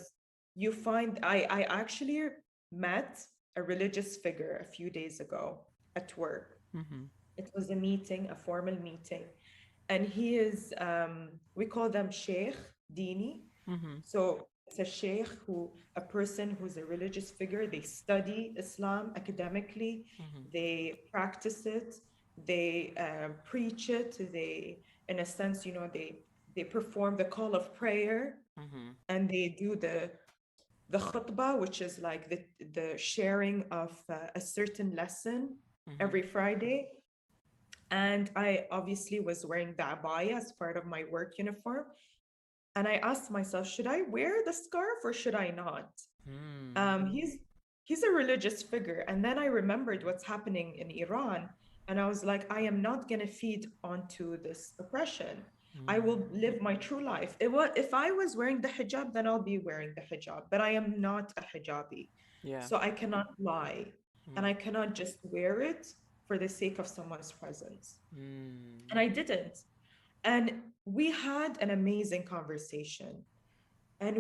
C: you find I actually met a religious figure a few days ago at work.
A: Mm-hmm.
C: It was a meeting, a formal meeting. And he is, we call them Sheikh Dini.
A: Mm-hmm.
C: So it's a sheikh, a person who's a religious figure. They study Islam academically,
A: Mm-hmm.
C: they practice it, they preach it. They, in a sense, they perform the call of prayer,
A: Mm-hmm.
C: and they do the khutbah, which is like the sharing of a certain lesson
A: Mm-hmm.
C: every Friday. And I obviously was wearing the abaya as part of my work uniform. And I asked myself, should I wear the scarf or should I not?
A: Mm.
C: He's a religious figure. And then I remembered what's happening in Iran. And I was like, I am not going to feed onto this oppression. I
A: Mm.
C: will live my true life. If I was wearing the hijab, then I'll be wearing the hijab. But I am not a hijabi.
A: Yeah.
C: So I cannot lie. And
A: Mm.
C: I cannot just wear it for the sake of someone's presence. And
A: Mm.
C: I didn't. And we had an amazing conversation. And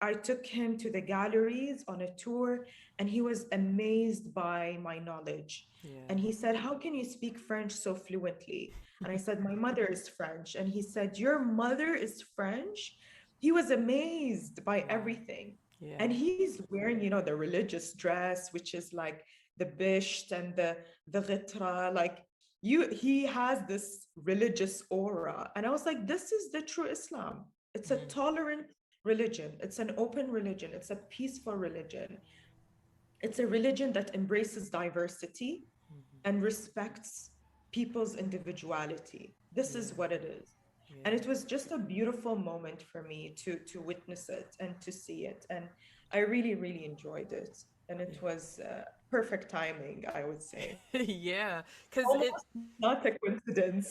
C: I took him to the galleries on a tour, and he was amazed by my knowledge.
A: Yeah.
C: And he said, how can you speak French so fluently? And I said, my mother is French. And he said, your mother is French? He was amazed by
A: Wow.
C: everything.
A: Yeah.
C: And he's wearing, the religious dress, which is like the bisht and the ghitra, like he has this religious aura. And I was like, this is the true Islam. It's a
A: Mm-hmm.
C: tolerant religion. It's an open religion. It's a peaceful religion. It's a religion that embraces diversity and respects people's individuality. This is
A: Yeah.
C: what it is. And
A: Yeah.
C: it was just a beautiful moment for me to witness it and to see it. And I really, really enjoyed it. And it was perfect timing, I would say.
A: Yeah. Because it,
C: Almost not a coincidence.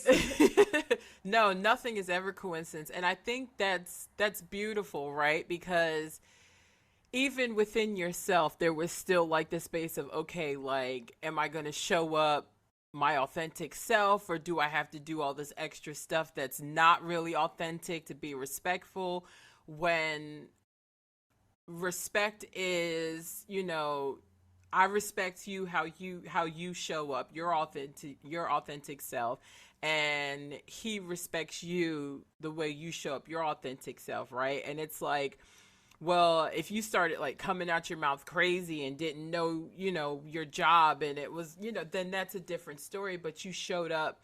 A: no, nothing is ever coincidence. And I think that's beautiful, right? Because even within yourself, there was still like the space of, okay, like, am I going to show up my authentic self, or do I have to do all this extra stuff that's not really authentic to be respectful, when respect is, I respect you, how you show up, your authentic self, and he respects you the way you show up, your authentic self, right? And it's like, well, if you started like coming out your mouth crazy and didn't know, your job, and it was, then that's a different story, but you showed up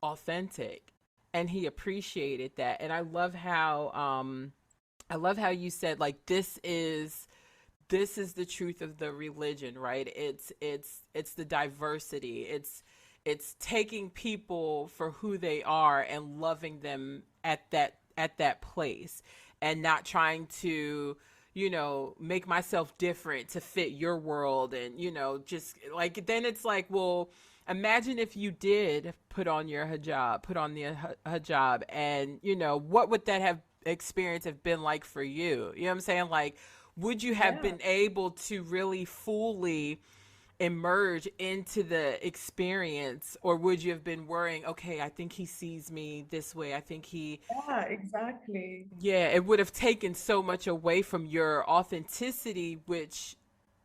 A: authentic, and he appreciated that. And I love how you said, like, this is the truth of the religion, right? It's the diversity. It's taking people for who they are and loving them at that place, and not trying to, make myself different to fit your world. And, just like, then it's like, well, imagine if you did put on the hijab, and, what would that have experience have been like for you? You know what I'm saying? Like, would you have
C: Yeah.
A: been able to really fully emerge into the experience, or would you have been worrying, okay, I think he sees me this way, I think he,
C: Yeah, exactly.
A: yeah, it would have taken so much away from your authenticity, which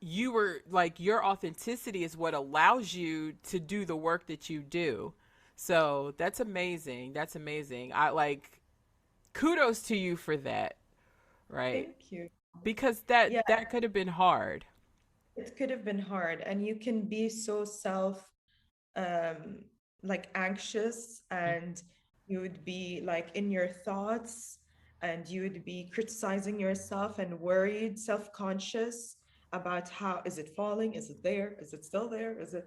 A: you were like, your authenticity is what allows you to do the work that you do. So that's amazing. That's amazing. I like, kudos to you for that, right?
C: Thank you.
A: Because
C: Yeah,
A: that could have been hard.
C: it could have been hard, and you can be so self um like anxious, and you would be like in your thoughts, and you would be criticizing yourself and worried, self-conscious about how is it falling, is it there, is it still there, is it,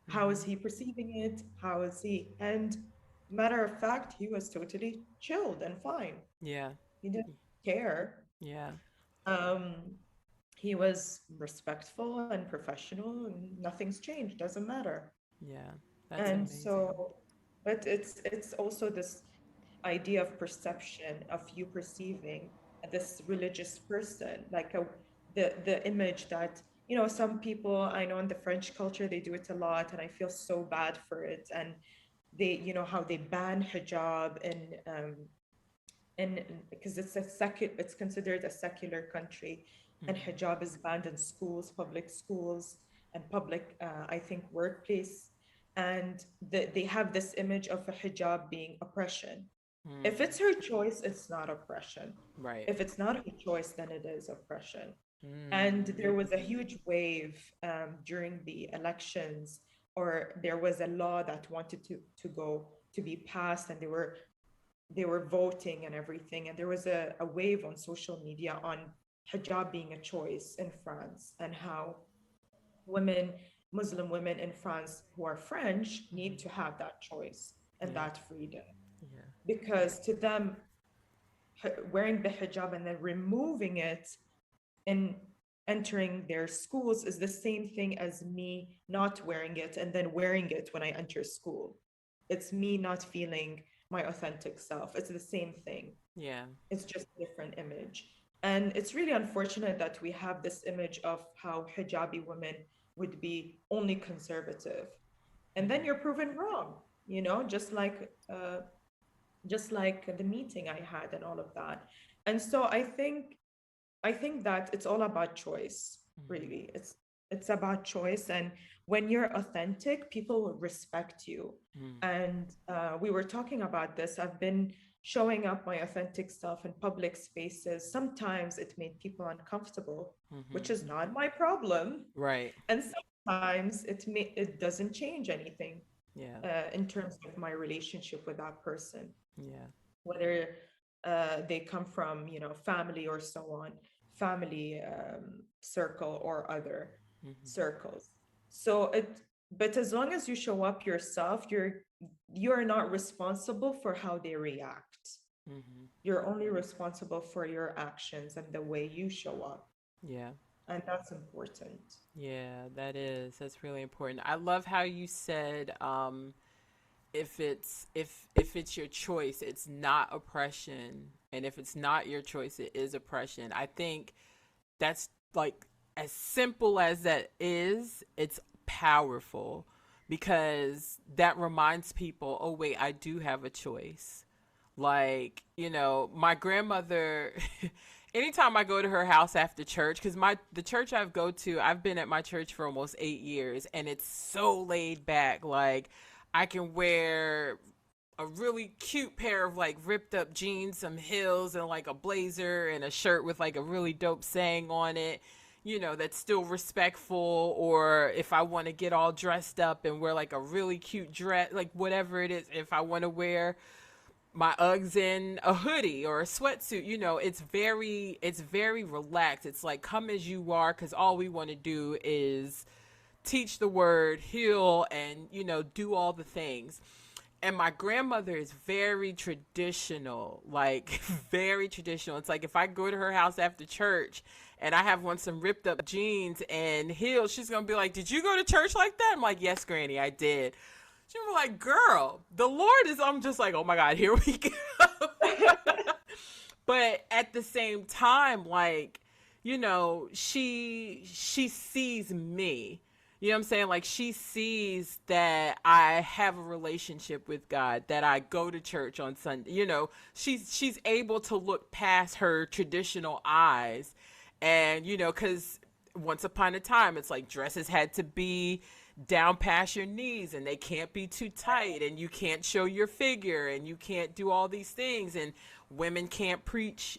C: how is
A: Mm-hmm.
C: he perceiving it, how is he, and matter of fact, he was totally chilled and fine.
A: Yeah.
C: He didn't care.
A: Yeah.
C: um he was respectful and professional, and nothing's changed, doesn't matter.
A: Yeah. That's
C: And
A: amazing.
C: so, but it's also this idea of perception, of you perceiving this religious person, like the image that, some people I know in the French culture, they do it a lot, and I feel so bad for it. And they, how they ban hijab in because it's considered a secular country, and
A: Mm-hmm.
C: hijab is banned in schools, public schools, and public, I think, workplace. And they have this image of a hijab being oppression. If
A: Mm.
C: it's her choice, it's not oppression.
A: Right.
C: If it's not her choice, then it is oppression. And
A: Mm.
C: there was a huge wave during the elections, or there was a law that wanted to be passed, and they were voting and everything. And there was a wave on social media on hijab being a choice in France, and how women, Muslim women in France who are French, need to
A: Mm-hmm.
C: have that choice and
A: Yeah.
C: that freedom.
A: Yeah.
C: Because to them, wearing the hijab and then removing it and entering their schools is the same thing as me not wearing it and then wearing it when I enter school. It's me not feeling my authentic self. It's the same thing.
A: Yeah.
C: It's just a different image. And it's really unfortunate that we have this image of how hijabi women would be only conservative. And then
A: Mm-hmm.
C: you're proven wrong, just like the meeting I had and all of that. And so I think that it's all about choice,
A: Mm-hmm.
C: really. It's about choice. And when you're authentic, people will respect you. And we were talking about this. I've been showing up my authentic self in public spaces. Sometimes it made people uncomfortable, which
A: Mm-hmm.
C: is not my problem.
A: Right.
C: And sometimes it doesn't change anything
A: Yeah.
C: in terms of my relationship with that person,
A: Yeah.
C: whether they come from, family or so on, family circle or other
A: Mm-hmm.
C: circles. But as long as you show up yourself, you're not responsible for how they react.
A: Mm-hmm.
C: You're only responsible for your actions and the way you show up,
A: Yeah.
C: and that's important.
A: Yeah, that is. That's really important. I love how you said, if it's your choice, it's not oppression, and if it's not your choice, it is oppression. I think that's like, as simple as that is, it's powerful, because that reminds people, oh wait, I do have a choice. Like, my grandmother, anytime I go to her house after church, because the church I've been at my church for almost 8 years, and it's so laid back. Like, I can wear a really cute pair of like ripped up jeans, some heels, and like a blazer and a shirt with like a really dope saying on it, that's still respectful. Or if I want to get all dressed up and wear like a really cute dress, like whatever it is, if I want to wear my Uggs in a hoodie or a sweatsuit, it's very relaxed. It's like, come as you are, because all we want to do is teach the word, heal, and do all the things. And my grandmother is very traditional, like very traditional. It's like, if I go to her house after church and I have on some ripped up jeans and heels, she's gonna be like, "Did you go to church like that?" I'm like, "Yes, Granny, I did." She was like, "Girl, the Lord is." I'm just like, "Oh my God, here we go." But at the same time, like, she sees me. You know what I'm saying? Like she sees that I have a relationship with God, that I go to church on Sunday. You know, she's able to look past her traditional eyes, and cuz once upon a time it's like dresses had to be down past your knees and they can't be too tight and you can't show your figure and you can't do all these things, and women can't preach,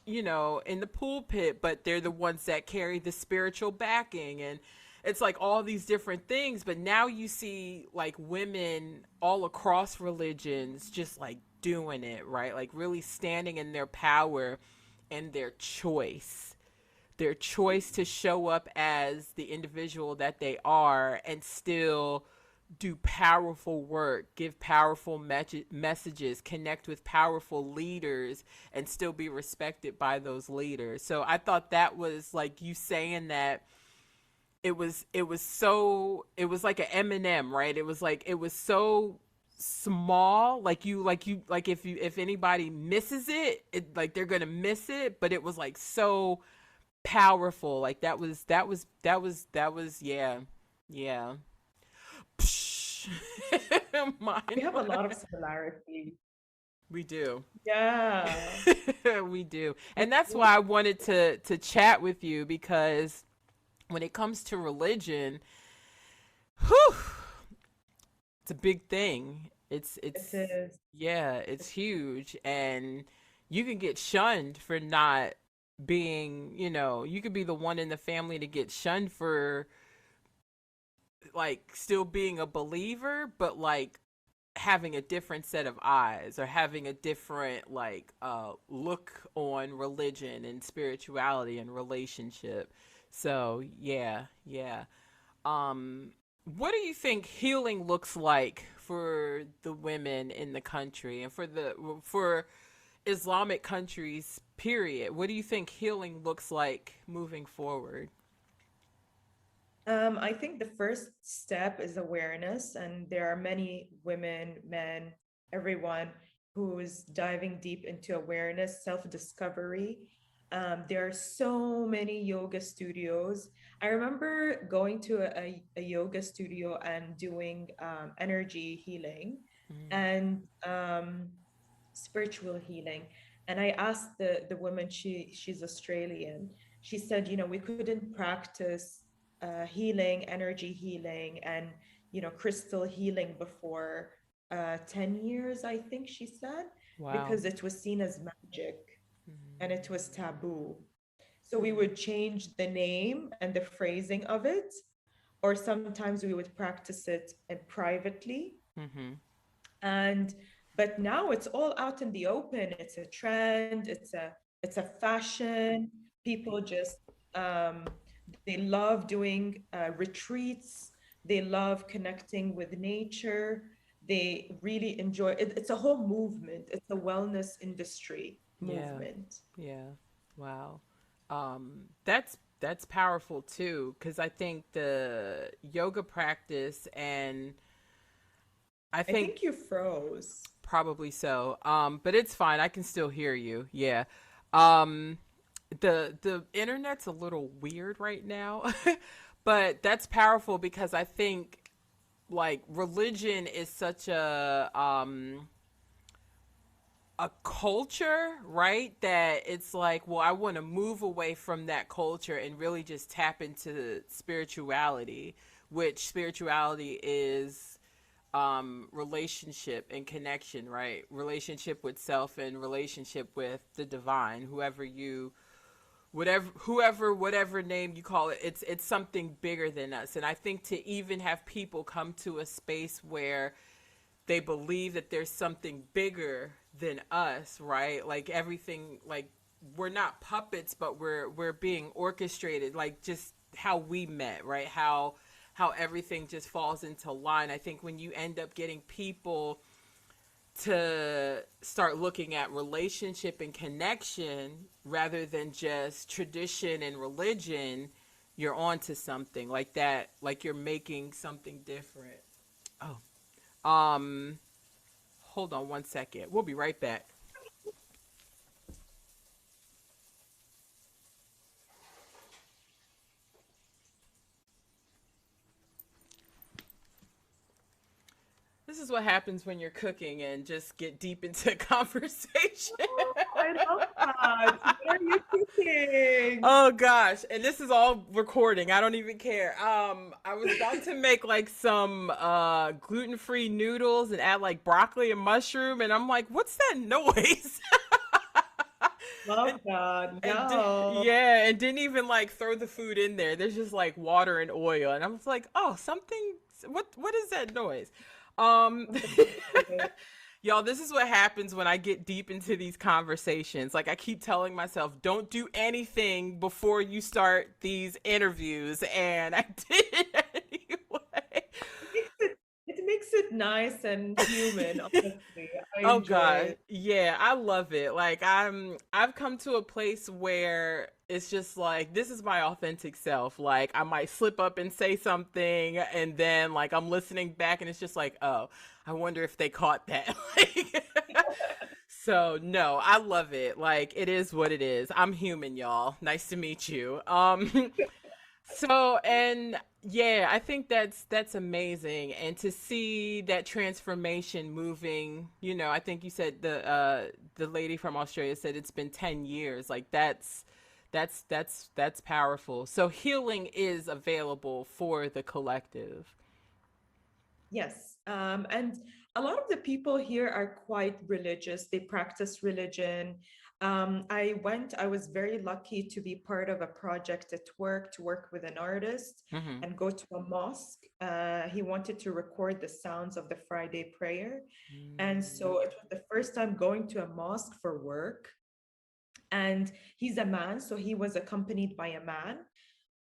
A: in the pulpit, but they're the ones that carry the spiritual backing, and it's like all these different things. But now you see like women all across religions just like doing it, right? Like really standing in their power and their choice to show up as the individual that they are and still do powerful work, give powerful messages, connect with powerful leaders, and still be respected by those leaders. So I thought that was like you saying that it was like an M&M, right? It was like it was so small, like if anybody misses it, like they're gonna miss it, but it was like so powerful. Like that was yeah, yeah. Psh.
C: We
A: Mind
C: have a
A: blown.
C: lot of similarities.
A: We do.
C: Yeah.
A: We do.
C: We
A: And that's
C: do.
A: why I wanted to chat with you, because when it comes to religion, whew, it's a big thing.
C: It
A: It's
C: is.
A: yeah, it's huge, and you can get shunned for not being, you could be the one in the family to get shunned for like still being a believer, but like having a different set of eyes or having a different like look on religion and spirituality and relationship. So, yeah, yeah. Um, what do you think healing looks like for the women in the country and for Islamic countries, period? What do you think healing looks like moving forward?
C: I think the first step is awareness, and there are many women, men, everyone who's diving deep into awareness, self-discovery. There are so many yoga studios. I remember going to a yoga studio and doing energy healing
A: Mm,
C: and spiritual healing. And I asked the woman, she's Australian. She said, we couldn't practice healing, energy healing, and crystal healing before 10 years, I think she said,
A: wow.
C: because it was seen as magic and it was
A: Mm,
C: taboo. So we
A: mm,
C: would change the name and the phrasing of it, or sometimes we would practice it privately.
A: mm-hmm.
C: And but now it's all out in the open. It's a trend, it's a fashion. People just they love doing retreats, they love connecting with nature, they really enjoy it. It's a whole movement, it's a wellness industry
A: Yeah.
C: movement.
A: Yeah. Wow. That's powerful too, because I think the yoga practice, and I
C: I
A: think
C: think you froze.
A: probably so. But it's fine. I can still hear you. Yeah. Um, the internet's a little weird right now, but that's powerful because I think like religion is such a culture, right? That it's like, well, I want to move away from that culture and really just tap into spirituality, which spirituality is relationship and connection, right? Relationship with self and relationship with the divine, whatever name you call it, it's something bigger than us. And I think to even have people come to a space where they believe that there's something bigger than us, right? Like everything, like we're not puppets, but we're being orchestrated, like just how we met, right? How everything just falls into line. I think when you end up getting people to start looking at relationship and connection rather than just tradition and religion, you're onto something like that, like you're making something different. Oh, hold on one second. We'll be right back. this is what happens when you're cooking and just get deep into conversation.
C: Oh, I love that. What are you cooking?
A: Oh gosh, and this is all recording. I don't even care. I was about to make like some gluten-free noodles and add like broccoli and mushroom, and I'm like, what's that noise?
C: Love
A: and
C: that. Yeah.
A: yeah, and didn't even like throw the food in there. There's just like water and oil, and I was like, oh, something. What is that noise? Um,
C: Something good.
A: Y'all, this is what happens when I get deep into these conversations. Like I keep telling myself, don't do anything before you start these interviews, and I did it anyway.
C: It makes it nice and human, honestly. I
A: Oh
C: enjoy
A: God,
C: it.
A: yeah, I love it. Like I've come to a place where it's just like this is my authentic self. Like I might slip up and say something and then like I'm listening back and it's just like, "Oh, I wonder if they caught that." Like so, no, I love it. Like it is what it is. I'm human, y'all. Nice to meet you. So and yeah, I think that's amazing, and to see that transformation moving. I think you said the lady from Australia said it's been 10 years. Like that's powerful. So healing is available for the collective.
C: Yes. And a lot of the people here are quite religious. They practice religion. I was very lucky to be part of a project at work to work with an artist
A: Mm-hmm.
C: and go to a mosque. He wanted to record the sounds of the Friday prayer. And
A: Mm.
C: so it was the first time going to a mosque for work. And he's a man, so he was accompanied by a man.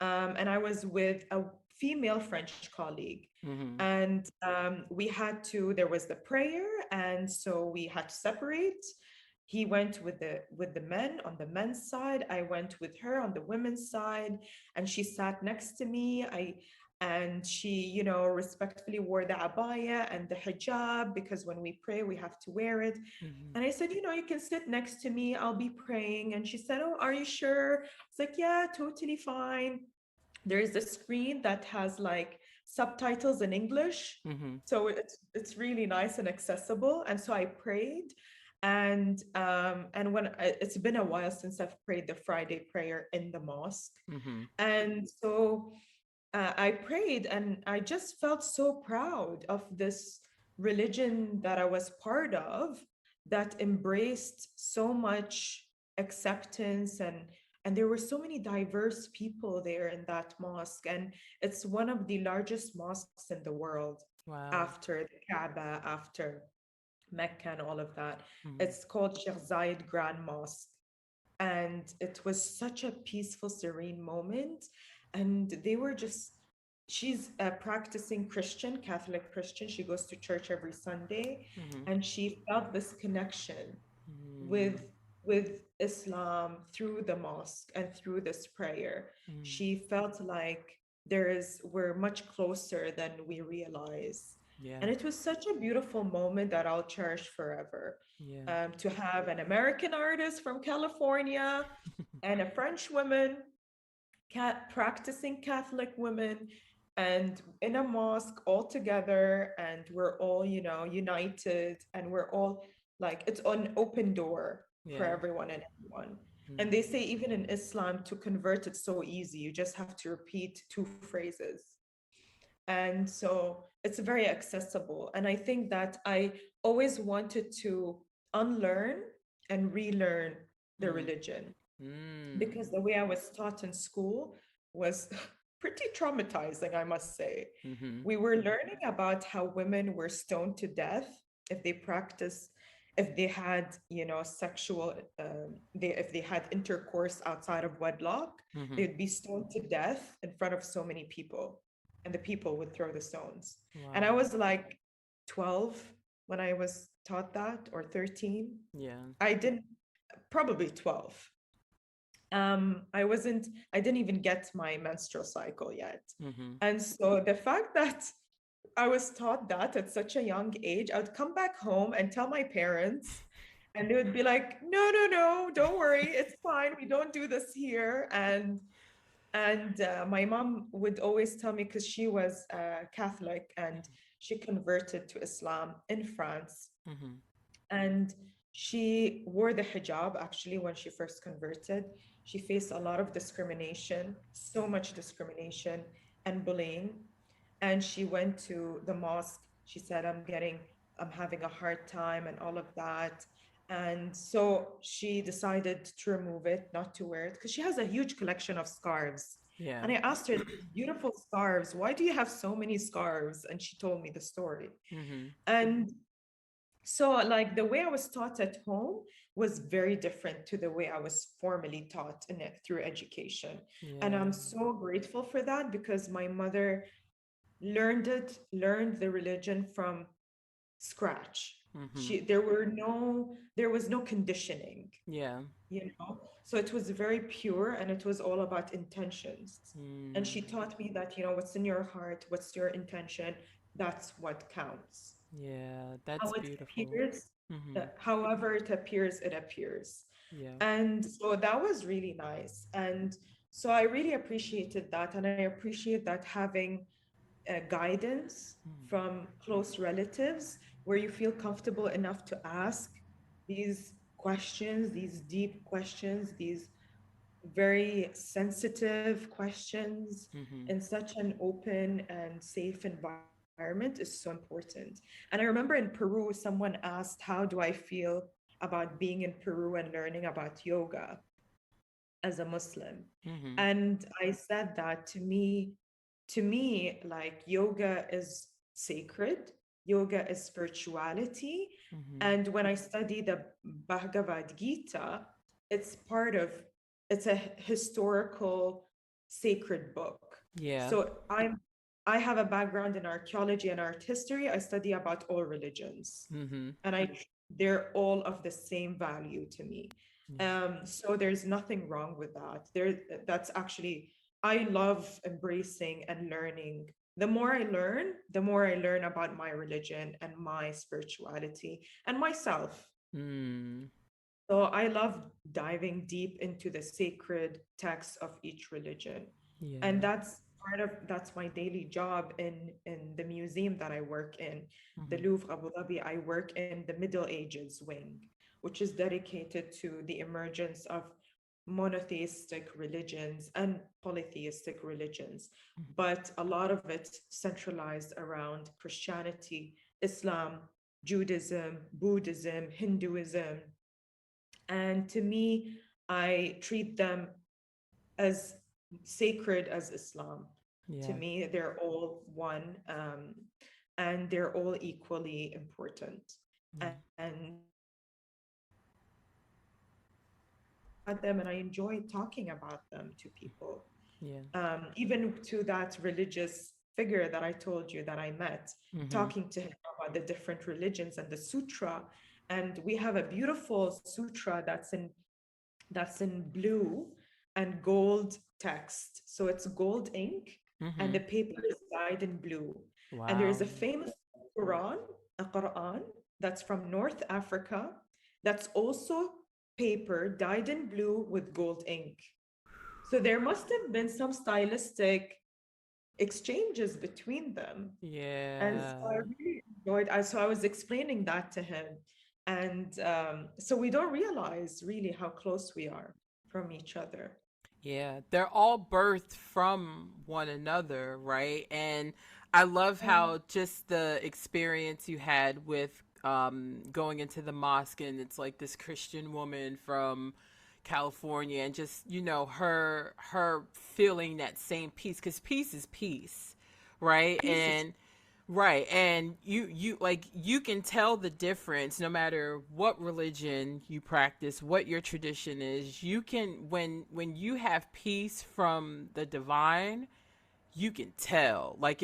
C: And I was with a female French colleague.
A: Mm-hmm.
C: And there was the prayer, and so we had to separate. He went with the men on the men's side. I went with her on the women's side, and she sat next to me. And she, respectfully wore the abaya and the hijab because when we pray, we have to wear it.
A: Mm-hmm.
C: And I said, you can sit next to me. I'll be praying. And she said, oh, are you sure? It's like, yeah, totally fine. There is a screen that has like subtitles in English.
A: Mm-hmm.
C: So it's really nice and accessible. And so I prayed. And it's been a while since I've prayed the Friday prayer in the mosque.
A: Mm-hmm.
C: And so I prayed and I just felt so proud of this religion that I was part of that embraced so much acceptance, and there were so many diverse people there in that mosque, and it's one of the largest mosques in the world
A: Wow.
C: after the Kaaba, after Mecca and all of that.
A: Mm-hmm.
C: It's called Sheikh Zayed Grand Mosque, and it was such a peaceful, serene moment. And they were just, she's a practicing Christian, Catholic Christian. She goes to church every Sunday,
A: Mm-hmm.
C: and she felt this connection
A: Mm-hmm.
C: with Islam through the mosque and through this prayer. She felt like we're much closer than we realize.
A: Yeah.
C: And it was such a beautiful moment that I'll cherish forever.
A: Yeah.
C: To have an American artist from California and a French woman, practicing Catholic women, and in a mosque all together, and we're all, united, and we're all like, it's an open door for
A: Yeah.
C: everyone and everyone. And
A: Mm.
C: they say even in Islam, to convert it's so easy. You just have to repeat two phrases. And so it's very accessible. And I think that I always wanted to unlearn and relearn the
A: Mm.
C: religion,
A: Mm.
C: because the way I was taught in school was pretty traumatizing, I must say.
A: Mm-hmm.
C: We were learning about how women were stoned to death if they practiced, if they had, sexual, if they had intercourse outside of wedlock,
A: Mm-hmm.
C: they'd be stoned to death in front of so many people, and the people would throw the stones. And I
A: Wow.
C: was like 12 when I was taught that, or 13.
A: Yeah.
C: I didn't, probably 12. I didn't even get my menstrual cycle yet.
A: Mm-hmm.
C: And so the fact that I was taught that at such a young age, I would come back home and tell my parents, and they would be like, no, no, no, don't worry, it's fine, we don't do this here. And my mom would always tell me, because she was Catholic, and she converted to Islam in France,
A: Mm-hmm.
C: and she wore the hijab actually when she first converted. She faced a lot of discrimination, so much discrimination and bullying. And she went to the mosque. She said, I'm having a hard time and all of that. And so she decided to remove it, not to wear it, because she has a huge collection of scarves.
A: Yeah.
C: And I asked her, "These beautiful scarves, why do you have so many scarves?" And she told me the story.
A: Mm-hmm.
C: And so, like, the way I was taught at home was very different to the way I was formally taught in it through education. And
A: Yeah.
C: I'm so grateful for that because my mother learned the religion from scratch.
A: Mm-hmm.
C: There was no conditioning,
A: Yeah.
C: you know? So it was very pure and it was all about intentions. And she
A: Mm.
C: taught me that, what's in your heart, what's your intention, that's what counts.
A: Yeah.
C: How
A: That's
C: it
A: beautiful.
C: appears,
A: Mm-hmm.
C: however it appears, it appears.
A: Yeah.
C: And so that was really nice. And so I really appreciated that. And I appreciate that having guidance from close relatives where you feel comfortable enough to ask these questions, these deep questions, these very sensitive questions
A: Mm-hmm.
C: in such an open and safe environment is so important. And I remember in Peru, someone asked, "How do I feel about being in Peru and learning about yoga as a Muslim?"
A: Mm-hmm.
C: And I said that to me, like yoga is sacred, yoga is spirituality.
A: Mm-hmm.
C: And when I study the Bhagavad Gita, it's part of it's a historical sacred book.
A: Yeah.
C: So I have a background in archaeology and art history. I study about all religions.
A: Mm-hmm.
C: And they're all of the same value to me.
A: Yeah.
C: So there's nothing wrong with that. That's actually, I love embracing and learning. The more I learn about my religion and my spirituality and myself.
A: Mm.
C: So I love diving deep into the sacred texts of each religion. And
A: Yeah.
C: that's my daily job in the museum that I work in, the
A: Mm-hmm.
C: Louvre Abu Dhabi. I work in the Middle Ages wing, which is dedicated to the emergence of monotheistic religions and polytheistic religions, but a lot of it centralized around Christianity, Islam, Judaism, Buddhism, Hinduism. And to me, I treat them as sacred as Islam. To
A: Yeah.
C: me, they're all one, and they're all equally important.
A: Yeah.
C: And at them, and I enjoy talking about them to people,
A: Yeah.
C: even to that religious figure that I told you that I met,
A: Mm-hmm.
C: talking to him about the different religions and the sutra. And we have a beautiful sutra that's in blue and gold text. So it's gold ink and
A: Mm-hmm.
C: the paper is dyed in blue. And there is
A: Wow.
C: a famous Quran, a Quran that's from North Africa that's also paper dyed in blue with gold ink. So there must have been some stylistic exchanges between them. And so I
A: Yeah.
C: really enjoyed. So I was explaining that to him, and so we don't realize really how close we are from each other.
A: Yeah, they're all birthed from one another, right? And I love
C: Yeah.
A: how just the experience you had with going into the mosque, and it's like this Christian woman from California, and just her feeling that same peace, because peace is peace, right?
C: Peace is
A: Right, and you like you can tell the difference no matter what religion you practice, what your tradition is. You can when you have peace from the divine, you can tell. Like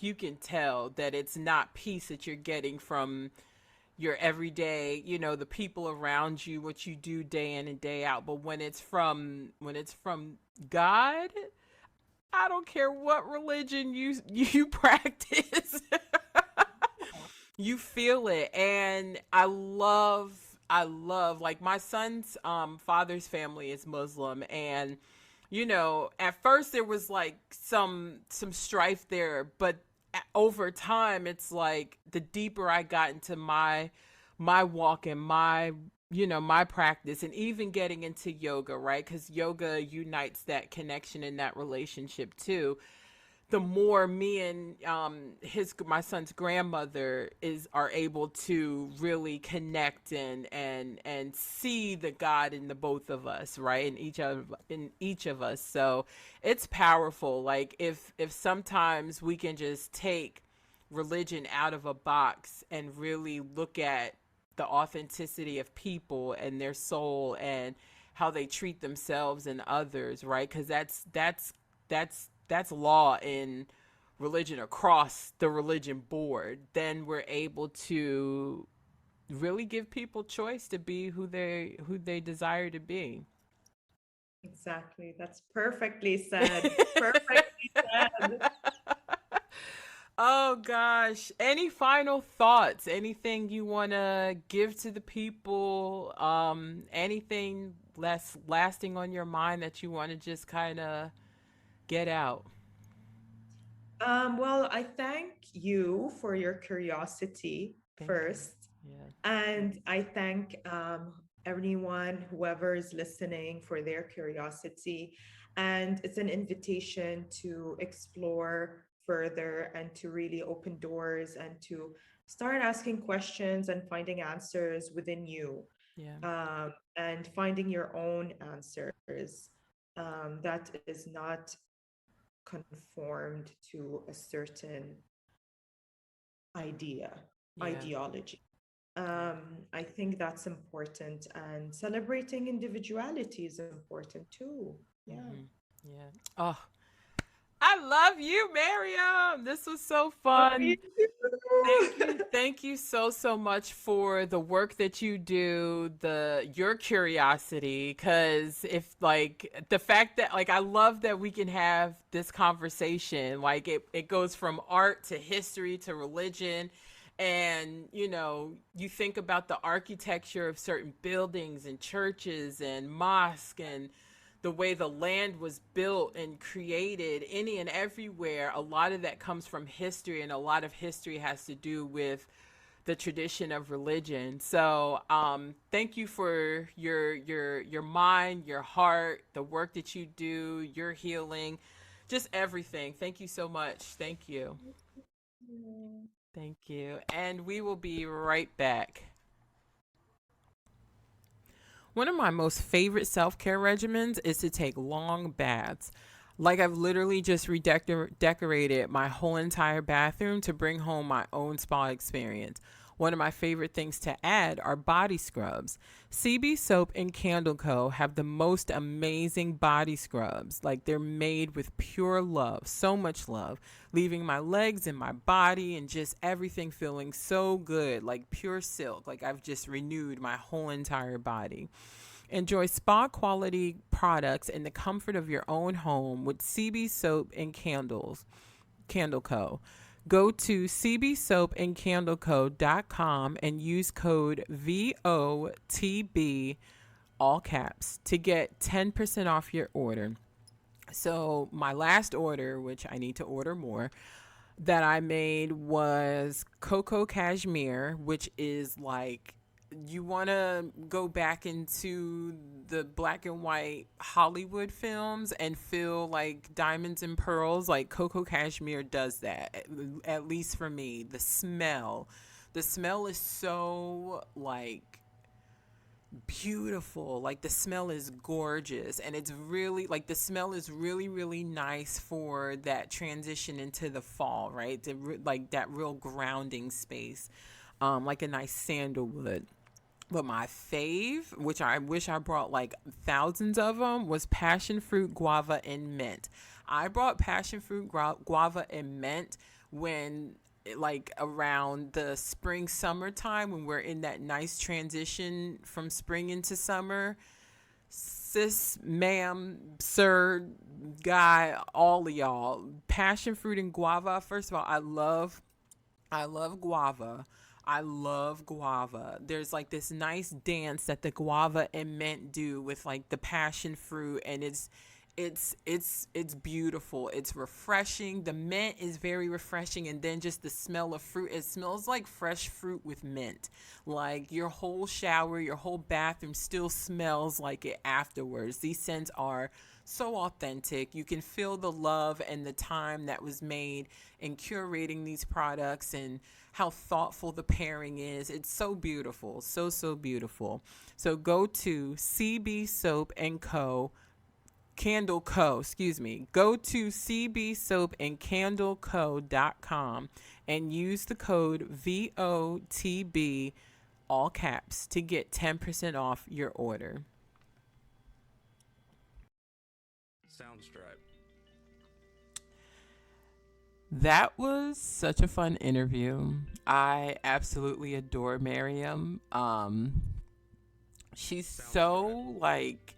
A: you can tell that it's not peace that you're getting from your everyday, the people around you, what you do day in and day out. But when it's from God, I don't care what religion you practice. You feel it. And I love like my son's father's family is Muslim, and at first there was like some strife there, but over time, it's like the deeper I got into my walk and my my practice, and even getting into yoga, right? Because yoga unites that connection and that relationship too. The more me and his my son's grandmother is are able to really connect and see the God in the both of us, right? In each of us. So it's powerful. Like if sometimes we can just take religion out of a box and really look at the authenticity of people and their soul and how they treat themselves and others, right? Because that's law in religion across the religion board. Then we're able to really give people choice to be who they desire to be.
C: Exactly. That's perfectly said. Perfectly said.
A: Oh gosh. Any final thoughts? Anything you want to give to the people? Anything less lasting on your mind that you want to just kind of get out?
C: Well, I thank you for your curiosity
A: Thank you.
C: first.
A: Yeah.
C: And I thank everyone, whoever is listening, for their curiosity. And it's an invitation to explore further and to really open doors and to start asking questions and finding answers within you,
A: Yeah.
C: and finding your own answers, that is not conformed to a certain idea,
A: Yeah.
C: ideology.
A: Yeah.
C: I think that's important, and celebrating individuality is important too. Yeah.
A: Yeah. Oh, I love you, Miriam. This was so
C: Love you
A: fun. Thank
C: too.
A: you. Thank you so much for the work that you do, your curiosity, cuz if like the fact that like I love that we can have this conversation. Like it goes from art to history to religion, and you think about the architecture of certain buildings and churches and mosques and the way the land was built and created any and everywhere. A lot of that comes from history, and a lot of history has to do with the tradition of religion. So thank you for your mind, your heart, the work that you do, your healing, just everything. Thank you so much. Thank you. Thank you. And we will be right back. One of my most favorite self care regimens is to take long baths. Like I've literally just redecorated my whole entire bathroom to bring home my own spa experience. One of my favorite things to add are body scrubs. CB Soap and Candle Co. have the most amazing body scrubs. Like they're made with pure love, so much love, leaving my legs and my body and just everything feeling so good, like pure silk. Like I've just renewed my whole entire body. Enjoy spa quality products in the comfort of your own home with CB Soap and Candle Co. Go to cbsoapandcandleco.com and use code VOTB, all caps, to get 10% off your order. So, my last order, which I need to order more, that I made was Coco Cashmere, which is like you want to go back into the black and white Hollywood films and feel like diamonds and pearls. Like Coco Cashmere does that, at least for me. The smell is so like beautiful. Like the smell is gorgeous, and it's really like the smell is really really nice for that transition into the fall, right? Like that real grounding space, like a nice sandalwood. But my fave, which I wish I brought like thousands of them, was passion fruit guava and mint. I brought passion fruit guava and mint when like around the spring summertime, when we're in that nice transition from spring into summer. Sis, ma'am, sir, guy, all of y'all, passion fruit and guava. First of all, I love guava. I love guava. There's like this nice dance that the guava and mint do with like the passion fruit, and It's beautiful. It's refreshing. The mint is very refreshing, and then just the smell of fruit. It smells like fresh fruit with mint. Like your whole shower, your whole bathroom still smells like it afterwards. These scents are so authentic. You can feel the love and the time that was made in curating these products and how thoughtful the pairing is. It's so beautiful. So beautiful. So go to CB Soap and Co. Candle Co. Excuse me. Go to cbsoapandcandleco.com and use the code VOTB, all caps, to get 10% off your order.
B: Soundstripe.
A: That was such a fun interview. I absolutely adore Miriam. She's so like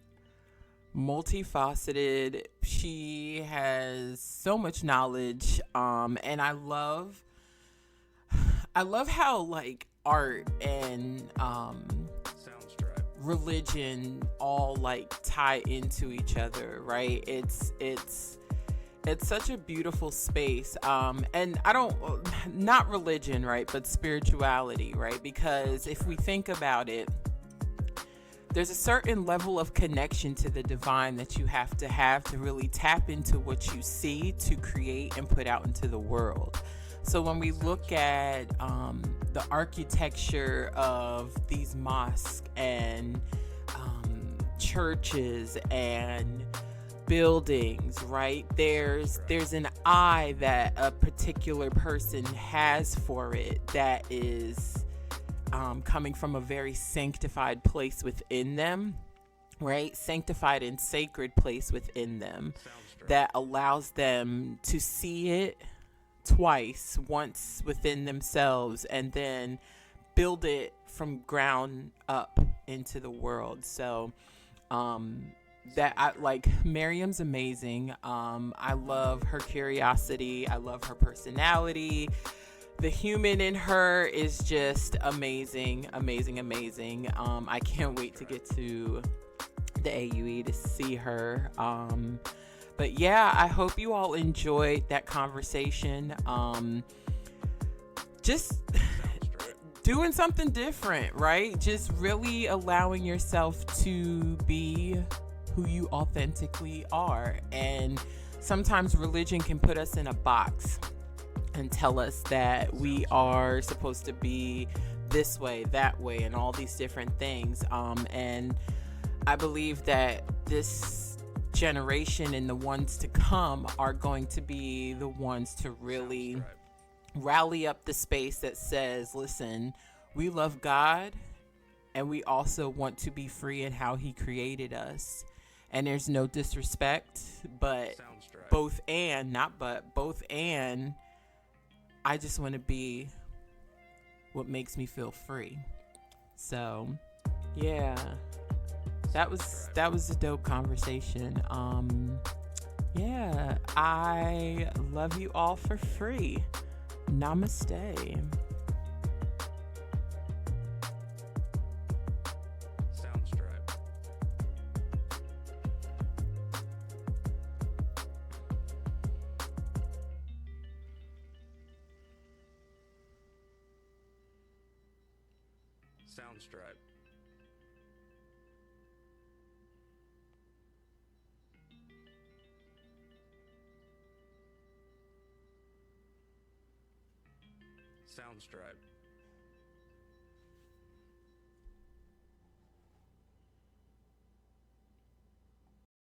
A: multifaceted. She has so much knowledge. And I love how like art and
B: Soundstripe.
A: religion all like tie into each other, right? It's such a beautiful space. And I don't, not religion, right, but spirituality, right? Because if we think about it, there's a certain level of connection to the divine that you have to really tap into what you see to create and put out into the world. So when we look at the architecture of these mosques and churches and buildings, right? There's an eye that a particular person has for it that is coming from a very sanctified place within them, right? Sanctified and sacred place within them that allows them to see it twice, once within themselves, and then build it from ground up into the world. So that I like Miriam's amazing. I love her curiosity. I love her personality. The human in her is just amazing. I can't wait to get to the AUE to see her. But yeah, I hope you all enjoyed that conversation. Just doing something different, right? Just really allowing yourself to be who you authentically are. And sometimes religion can put us in a box and tell us that we are supposed to be this way, that way, and all these different things. And I believe that this generation and the ones to come are going to be the ones to really rally up the space that says, listen, we love God and we also want to be free in how he created us. And there's no disrespect, but both and, not but, both and, I just want to be what makes me feel free. So, yeah, that was a dope conversation. Yeah, I love you all for free. Namaste.
B: Soundstripe. Soundstripe.